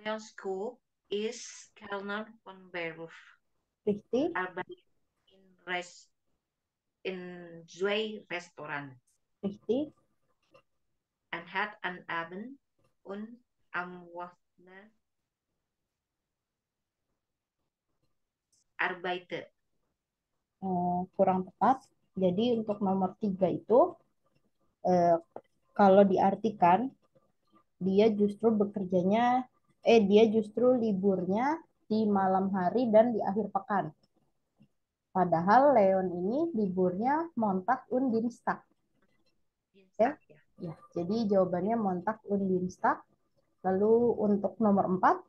Leon's school is Kellner von Beruf. Richtig. Arbeit in zwei Restaurant. Richtig. And had an Abend und am Wochenende arbeite. Kurang tepat. Jadi untuk nomor 3 itu kalau diartikan dia justru liburnya di malam hari dan di akhir pekan. Padahal Leon ini liburnya Montag und Dienstag. Dienstag, ya. Ya, jadi jawabannya Montag und Dienstag. Lalu untuk nomor 4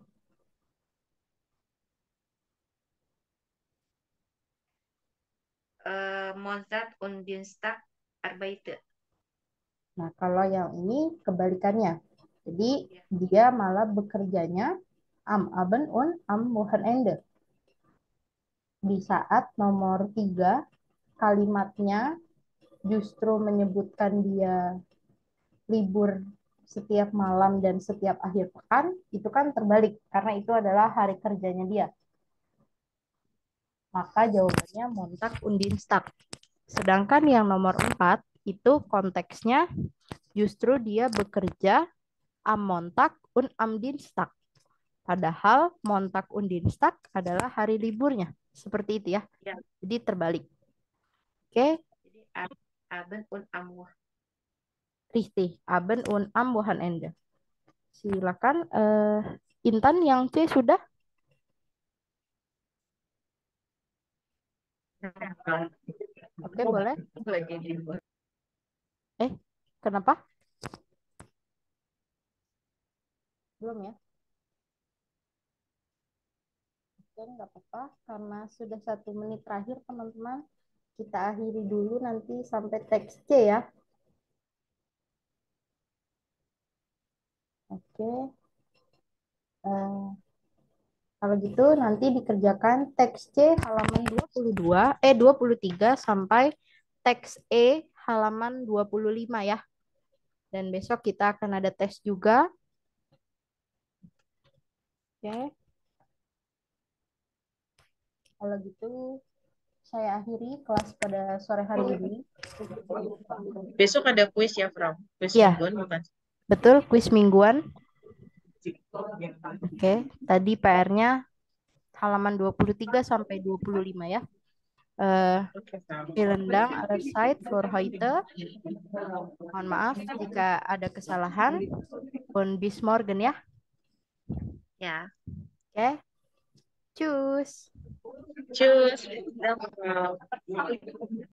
Montag und Dienstag arbeite. Nah, kalau yang ini kebalikannya. Jadi dia malah bekerjanya am Abend und am Wochenende. Di saat nomor 3 kalimatnya justru menyebutkan dia libur setiap malam dan setiap akhir pekan, itu kan terbalik karena itu adalah hari kerjanya dia. Maka jawabannya Montag und Dienstag. Sedangkan yang nomor 4 itu konteksnya justru dia bekerja am Montag und am Dienstag. Padahal Montag und Dienstag adalah hari liburnya. Seperti itu ya. Ya. Jadi terbalik. Oke. Jadi Abend und am Wochenende. Richtig. Abend und am Wochenende. Silakan Intan yang C sudah? Oke, boleh. Kenapa? Belum ya? Oke, nggak apa-apa. Karena sudah 1 menit terakhir, teman-teman. Kita akhiri dulu nanti sampai teks C ya. Oke. Kalau gitu nanti dikerjakan teks C halaman 23 sampai teks E halaman 25 ya. Dan besok kita akan ada tes juga. Oke. Kalau gitu saya akhiri kelas pada sore hari ini. Besok ada kuis ya, Frau? Kuis Ya. mingguan bukan? Betul, kuis mingguan. Oke, tadi PR-nya halaman 23 sampai 25 ya. Vielen Dank allerseits für heute. Mohon maaf jika ada kesalahan. Und bis morgen ya. Ya. Oke. Tschüss. Cus.